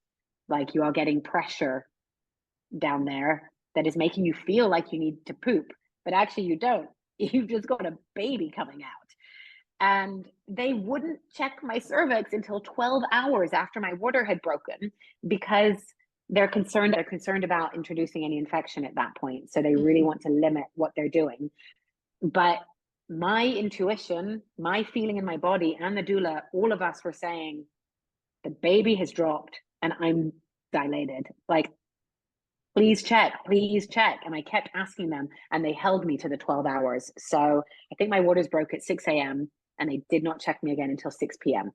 Like you are getting pressure down there that is making you feel like you need to poop, but actually you don't. You've just got a baby coming out. And they wouldn't check my cervix until 12 hours after my water had broken because they're concerned about introducing any infection at that point. So they really want to limit what they're doing. But my intuition, my feeling in my body, and the doula, all of us were saying, the baby has dropped and I'm dilated. Like, please check. And I kept asking them, and they held me to the 12 hours. So I think my waters broke at 6 a.m. and they did not check me again until 6 p.m.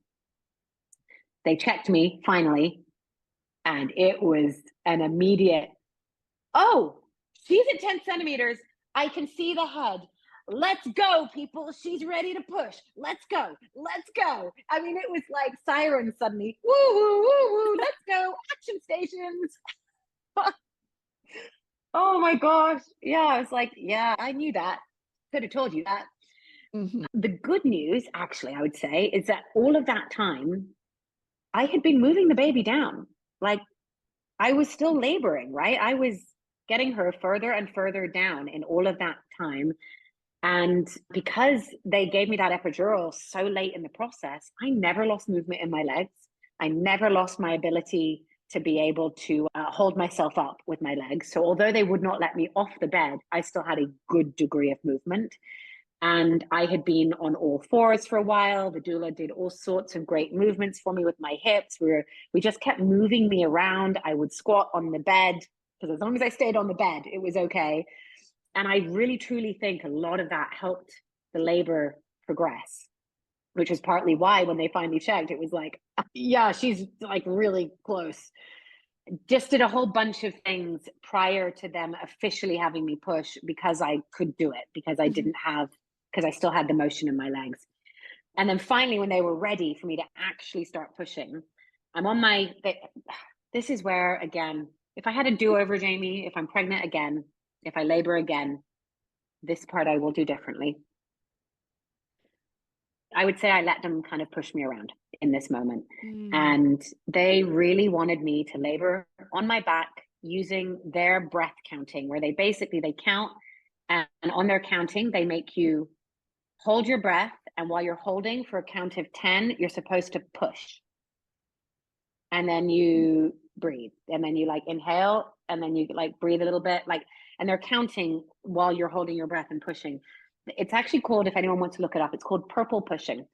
They checked me finally, and it was an immediate, oh, she's at 10 centimeters. I can see the head. Let's go, people. She's ready to push. Let's go. I mean, it was like sirens suddenly. Woo, woo, woo, woo. Let's go. Action stations. Oh my gosh. Yeah, I was like, yeah, I knew that. Could have told you that. The good news, actually, I would say, is that all of that time, I had been moving the baby down. Like, I was still laboring, right? I was getting her further and further down in all of that time. And because they gave me that epidural so late in the process, I never lost movement in my legs. I never lost my ability to be able to hold myself up with my legs. So although they would not let me off the bed, I still had a good degree of movement. And I had been on all fours for a while. The doula did all sorts of great movements for me with my hips. We just kept moving me around. I would squat on the bed because as long as I stayed on the bed, it was okay. And I really, truly think a lot of that helped the labor progress, which is partly why when they finally checked, it was like, yeah, she's like really close. Just did a whole bunch of things prior to them officially having me push because I could do it, because I still had the motion in my legs. And then finally, when they were ready for me to actually start pushing, this is where, again, if I had a do-over, Jamie, if I'm pregnant again, if I labor again, this part I will do differently. I would say I let them kind of push me around in this moment. And they really wanted me to labor on my back using their breath counting, where they count, and on their counting, they make you hold your breath. And while you're holding for a count of 10, you're supposed to push. And then you breathe. And then you like inhale, and then you like breathe a little bit, like, and they're counting while you're holding your breath and pushing. It's actually called, if anyone wants to look it up, it's called purple pushing.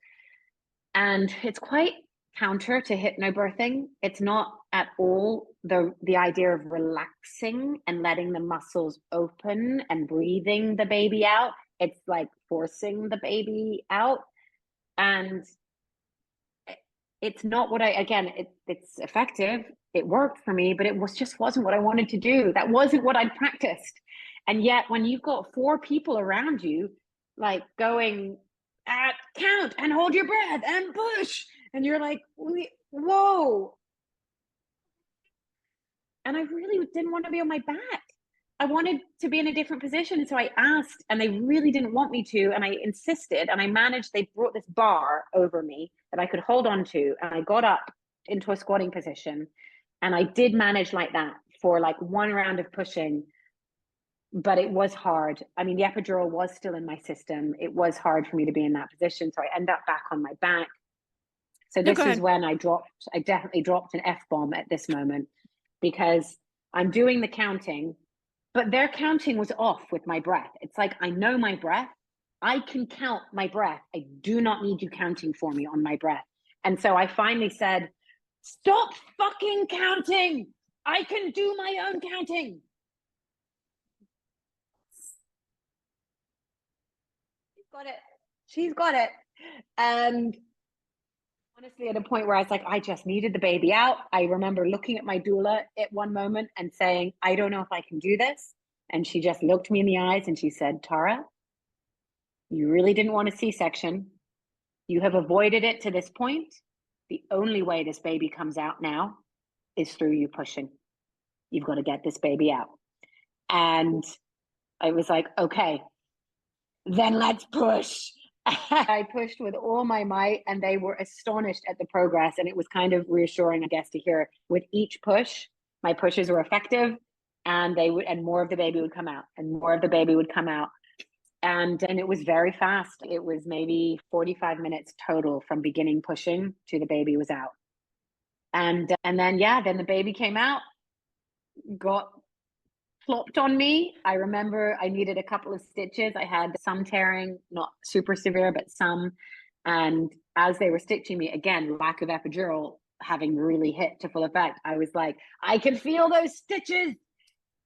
And it's quite counter to hypnobirthing. It's not at all the idea of relaxing and letting the muscles open and breathing the baby out. It's like forcing the baby out. And it's not what it's effective. It worked for me, but it just wasn't what I wanted to do. That wasn't what I'd practiced. And yet when you've got 4 people around you, like going count and hold your breath and push, and you're like, whoa. And I really didn't want to be on my back. I wanted to be in a different position. And so I asked, and they really didn't want me to. And I insisted, and I managed. They brought this bar over me that I could hold on to. And I got up into a squatting position. And I did manage like that for like one round of pushing. But it was hard. I mean, the epidural was still in my system. It was hard for me to be in that position. So I end up back on my back. So this is when I definitely dropped an F-bomb at this moment, because I'm doing the counting, but their counting was off with my breath. It's like, I know my breath. I can count my breath. I do not need you counting for me on my breath. And so I finally said, stop fucking counting. I can do my own counting. She's got it. And honestly, at a point where I was like, I just needed the baby out. I remember looking at my doula at one moment and saying, I don't know if I can do this. And she just looked me in the eyes and she said, Tara, you really didn't want a C-section. You have avoided it to this point. The only way this baby comes out now is through you pushing. You've got to get this baby out. And I was like, okay, then let's push. I pushed with all my might, and they were astonished at the progress. And it was kind of reassuring, I guess, to hear with each push, my pushes were effective, and more of the baby would come out, and more of the baby would come out. And it was very fast. It was maybe 45 minutes total from beginning pushing to the baby was out. And then, then the baby came out, got plopped on me. I remember I needed a couple of stitches. I had some tearing, not super severe, but some. And as they were stitching me, again, lack of epidural having really hit to full effect, I was like, I can feel those stitches.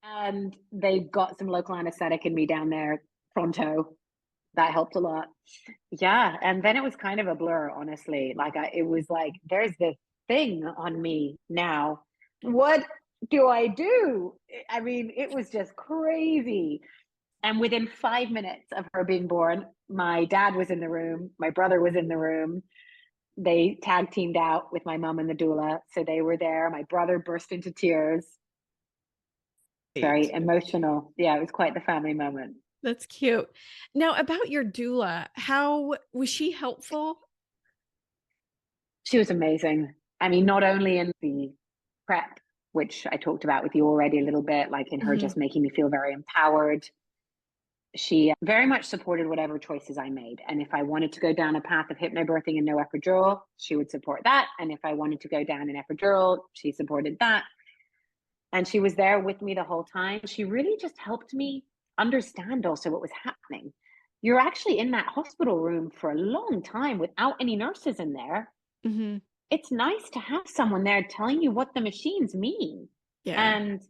And they got some local anesthetic in me down there pronto. That helped a lot. Yeah. And then it was kind of a blur, honestly. It was like, there's this thing on me now. What do I do? I mean, it was just crazy. And within 5 minutes of her being born, my dad was in the room, my brother was in the room. They tag teamed out with my mom and the doula. So they were there. My brother burst into tears. Very emotional. Yeah, it was quite the family moment. That's cute. Now, about your doula, how was she helpful? She was amazing. I mean, not only in the prep, which I talked about with you already a little bit, like in her just making me feel very empowered. She very much supported whatever choices I made. And if I wanted to go down a path of hypnobirthing and no epidural, she would support that. And if I wanted to go down an epidural, she supported that. And she was there with me the whole time. She really just helped me understand also what was happening. You're actually in that hospital room for a long time without any nurses in there. Mm-hmm. It's nice to have someone there telling you what the machines mean and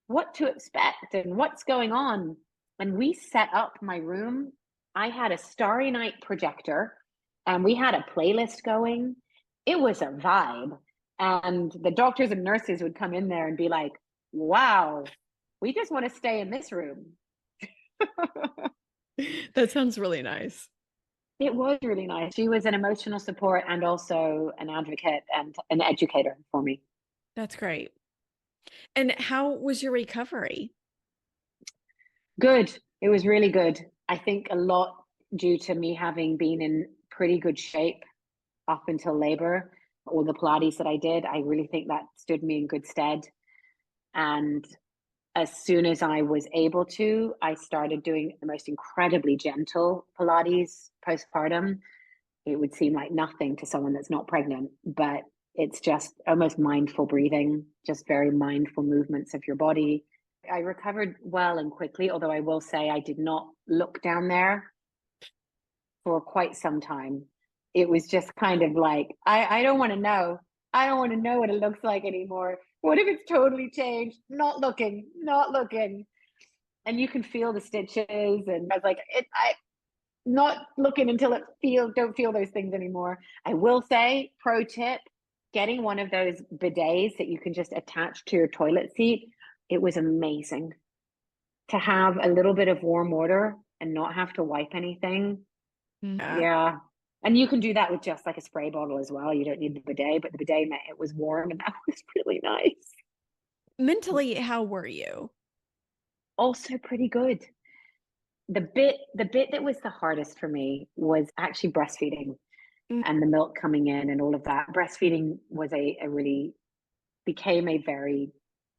what to expect and what's going on. When we set up my room, I had a Starry Night projector and we had a playlist going. It was a vibe. And the doctors and nurses would come in there and be like, wow, we just want to stay in this room. That sounds really nice. It was really nice. She was an emotional support and also an advocate and an educator for me. That's great. And how was your recovery? Good. It was really good. I think a lot due to me having been in pretty good shape up until labor. All the Pilates that I did, I really think that stood me in good stead. And as soon as I was able to, I started doing the most incredibly gentle Pilates postpartum. It would seem like nothing to someone that's not pregnant, but it's just almost mindful breathing, just very mindful movements of your body. I recovered well and quickly, although I will say I did not look down there for quite some time. It was just kind of like, I don't want to know. I don't want to know what it looks like anymore. What if it's totally changed? Not looking. And you can feel the stitches. And I was like, not looking until don't feel those things anymore. I will say, pro tip, getting one of those bidets that you can just attach to your toilet seat. It was amazing to have a little bit of warm water and not have to wipe anything. Yeah. And you can do that with just like a spray bottle as well. You don't need the bidet, but the bidet meant it was warm and that was really nice. Mentally, how were you? Also pretty good. The bit that was the hardest for me was actually breastfeeding and the milk coming in and all of that. Breastfeeding was became a very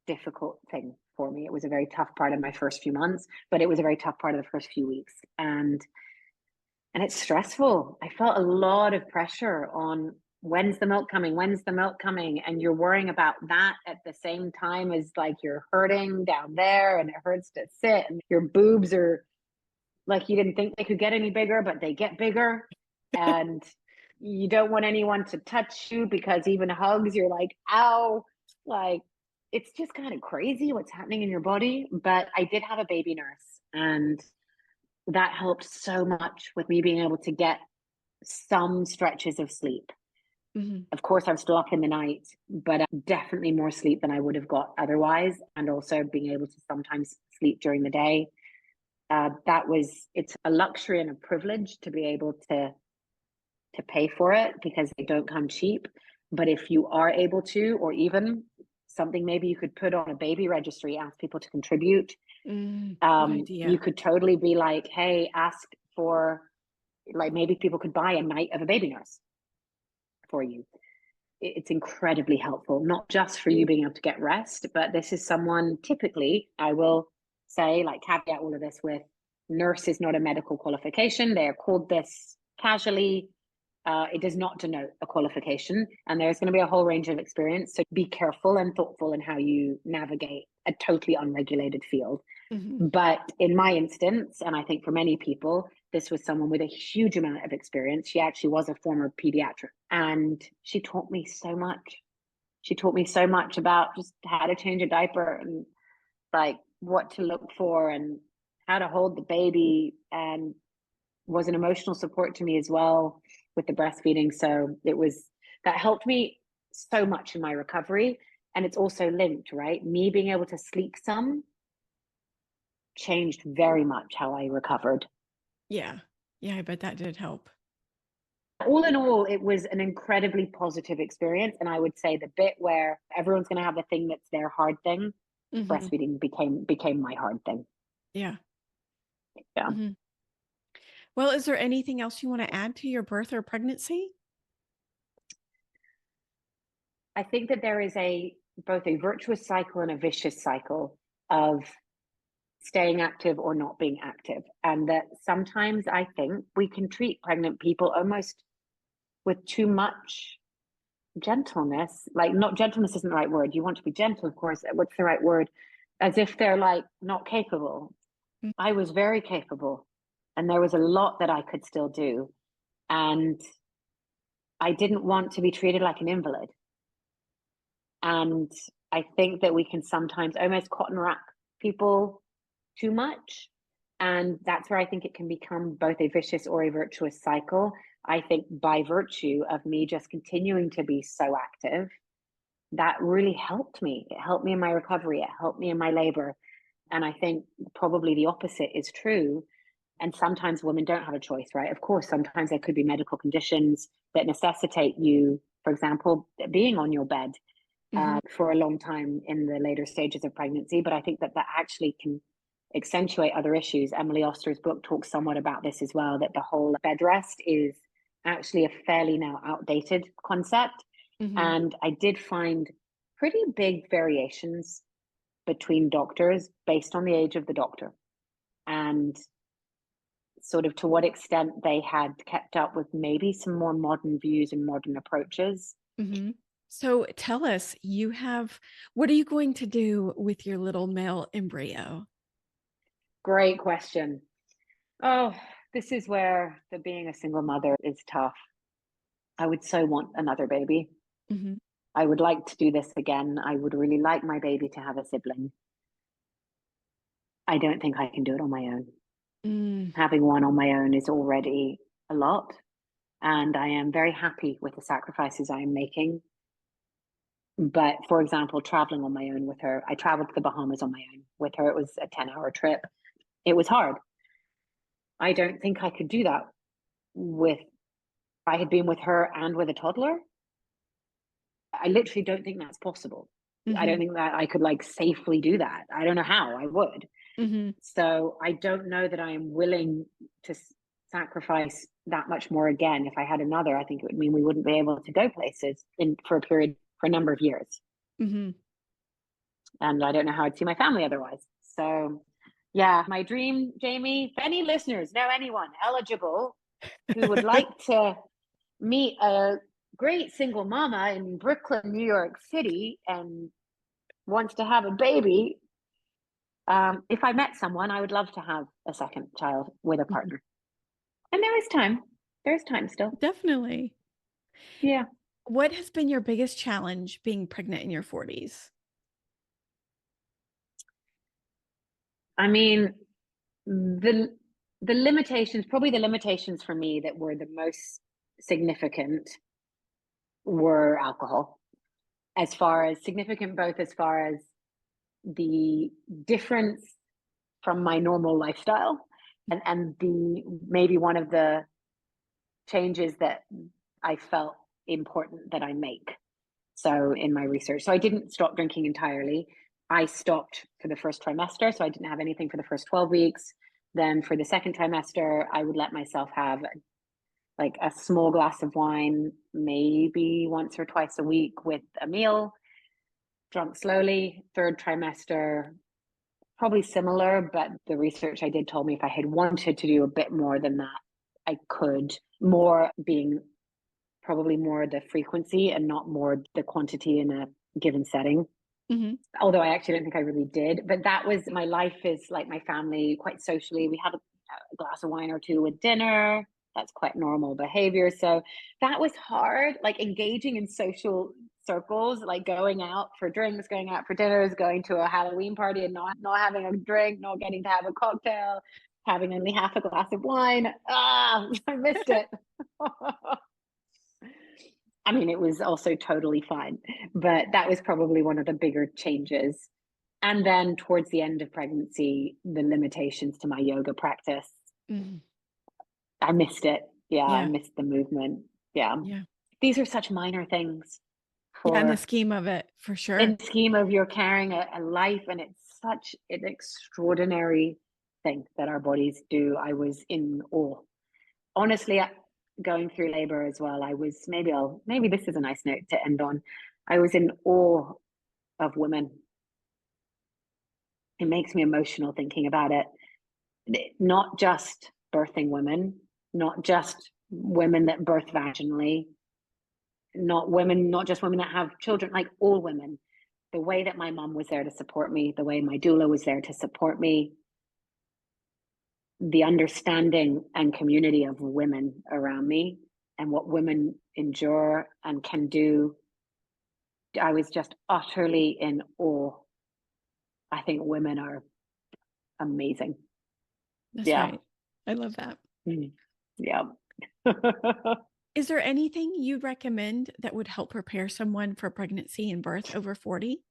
difficult thing for me. It was a very tough part of my first few months, but it was a very tough part of the first few weeks. And it's stressful. I felt a lot of pressure on when's the milk coming? And you're worrying about that at the same time as like you're hurting down there and it hurts to sit and your boobs are like, you didn't think they could get any bigger, but they get bigger. And you don't want anyone to touch you because even hugs, you're like, ow, like it's just kind of crazy what's happening in your body. But I did have a baby nurse and that helped so much with me being able to get some stretches of sleep. Of course, I'm still up in the night, but definitely more sleep than I would have got otherwise. And also being able to sometimes sleep during the day. It's a luxury and a privilege to be able to pay for it because they don't come cheap. But if you are able to, or even something maybe you could put on a baby registry, ask people to contribute. Good You idea. could totally be like, hey, ask for, like, maybe people could buy a night of a baby nurse for you. It's incredibly helpful, not just for you being able to get rest, but this is someone, typically, I will say, like, caveat all of this with, nurse is not a medical qualification. They are called this casually. It does not denote a qualification, and there's going to be a whole range of experience. So be careful and thoughtful in how you navigate a totally unregulated field. Mhm. But in my instance, and I think for many people, this was someone with a huge amount of experience. She actually was a former pediatric, and she taught me so much. She taught me so much about just how to change a diaper and like what to look for and how to hold the baby, and was an emotional support to me as well with the breastfeeding. So that helped me so much in my recovery. And it's also linked, right? Me being able to sleep some changed very much how I recovered. Yeah. Yeah, I bet that did help. All in all, it was an incredibly positive experience. And I would say the bit where everyone's going to have the thing that's their hard thing, Mhm. breastfeeding became my hard thing. Yeah. Yeah. Mhm. Well, is there anything else you want to add to your birth or pregnancy? I think that there is both a virtuous cycle and a vicious cycle of staying active or not being active. And that sometimes I think we can treat pregnant people almost with too much gentleness. Like, not gentleness isn't the right word. You want to be gentle, of course. What's the right word? As if they're like not capable. Mm. I was very capable, and there was a lot that I could still do. And I didn't want to be treated like an invalid. And I think that we can sometimes almost cotton wrap people too much. And that's where I think it can become both a vicious or a virtuous cycle. I think by virtue of me just continuing to be so active, that really helped me. It helped me in my recovery, it helped me in my labor. And I think probably the opposite is true. And sometimes women don't have a choice, right? Of course, sometimes there could be medical conditions that necessitate you, for example, being on your bed Mhm. for a long time in the later stages of pregnancy. But I think that actually can accentuate other issues. Emily Oster's book talks somewhat about this as well, that the whole bed rest is actually a fairly now outdated concept. Mhm. And I did find pretty big variations between doctors based on the age of the doctor, and sort of to what extent they had kept up with maybe some more modern views and modern approaches. Mhm. So tell us, what are you going to do with your little male embryo? Great question. Oh, this is where the being a single mother is tough. I would so want another baby. Mhm. I would like to do this again. I would really like my baby to have a sibling. I don't think I can do it on my own. Mm. Having one on my own is already a lot, and I am very happy with the sacrifices I am making. But for example, traveling on my own with her, I traveled to the Bahamas on my own with her. It was a 10-hour trip. It was hard. I don't think I could do that with, I had been with her and with a toddler. I literally don't think that's possible. I don't Mhm. think that I could like safely do that. I don't know how I would. Mhm. So I don't know that I am willing to sacrifice that much more again. If I had another, I think it would mean we wouldn't be able to go places for a number of years. Mhm. And I don't know how I'd see my family otherwise. So yeah, my dream, Jamie, if any listeners know anyone eligible who would like to meet a great single mama in Brooklyn, New York City, and wants to have a baby, if I met someone, I would love to have a second child with a Mhm. partner. And there is time. There's time still. Definitely. Yeah. What has been your biggest challenge being pregnant in your 40s? I mean, the probably the limitations for me that were the most significant were alcohol. As far as significant, both as far as the difference from my normal lifestyle, and the maybe one of the changes that I felt important that I make. So in my research, so I didn't stop drinking entirely. I stopped for the first trimester, so I didn't have anything for the first 12 weeks. Then for the second trimester, I would let myself have like a small glass of wine, maybe once or twice a week with a meal, drunk slowly. Third trimester, probably similar, but the research I did told me if I had wanted to do a bit more than that, I could. More being probably more the frequency and not more the quantity in a given setting. Mm-hmm. Although I actually don't think I really did. But that was my life, is like my family, quite socially. We had a glass of wine or two with dinner. That's quite normal behavior. So that was hard, like engaging in social circles, like going out for drinks, going out for dinners, going to a Halloween party and not having a drink, not getting to have a cocktail, having only half a glass of wine. I missed it. I mean, it was also totally fine, but that was probably one of the bigger changes. And then towards the end of pregnancy, the limitations to my yoga practice, Mm-hmm. I missed it. Yeah, I Yeah. missed the movement. Yeah. Yeah. These are such minor things Yeah. In the for scheme of it, for sure. in the scheme of you're carrying a life, and it's such an extraordinary thing that our bodies do. I was in awe. Honestly, going through labor as well, I was maybe this is a nice note to end on. I was in awe of women. It makes me emotional thinking about it. Not just birthing women, not just women that birth vaginally, not just women that have children, like all women. The way that my mom was there to support me, the way my doula was there to support me, the understanding and community of women around me and what women endure and can do. I was just utterly in awe. I think women are amazing. That's Yeah. right. I love that. Yeah. Is there anything you'd recommend that would help prepare someone for pregnancy and birth over 40?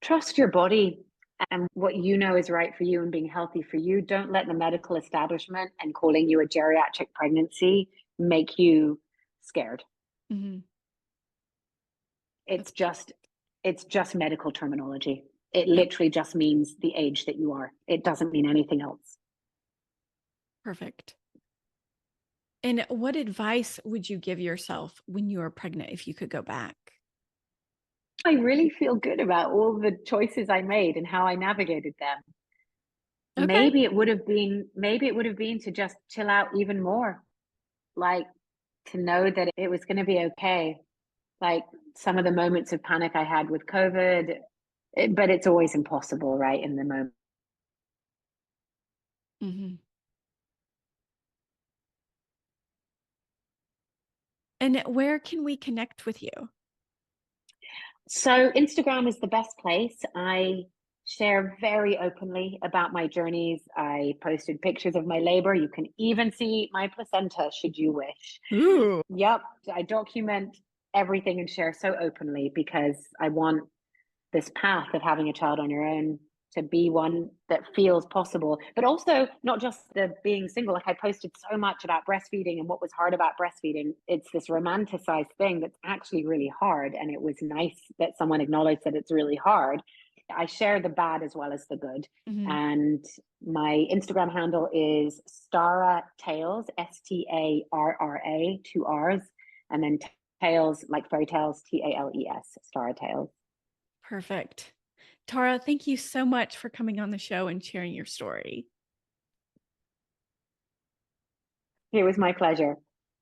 Trust your body and what you know is right for you and being healthy for you. Don't let the medical establishment and calling you a geriatric pregnancy make you scared. Mm-hmm. It's just medical terminology. It literally just means the age that you are. It doesn't mean anything else. Perfect. And what advice would you give yourself when you were pregnant if you could go back? I really feel good about all the choices I made and how I navigated them. Okay. Maybe it would have been to just chill out even more. Like, to know that it was going to be okay. Like some of the moments of panic I had with COVID, but it's always impossible, right? In the moment. Mm-hmm. And where can we connect with you? So Instagram is the best place. I share very openly about my journeys. I posted pictures of my labor. You can even see my placenta should you wish. Ooh. Yep, I document everything and share so openly because I want this path of having a child on your own to be one that feels possible, but also not just the being single. Like I posted so much about breastfeeding and what was hard about breastfeeding. It's this romanticized thing that's actually really hard. And it was nice that someone acknowledged that it's really hard. I share the bad as well as the good. Mm-hmm. And my Instagram handle is Stara Tales, Starra, 2 R's, and then tales like fairy tales, Tales, Stara Tales. Perfect. Tara, thank you so much for coming on the show and sharing your story. It was my pleasure.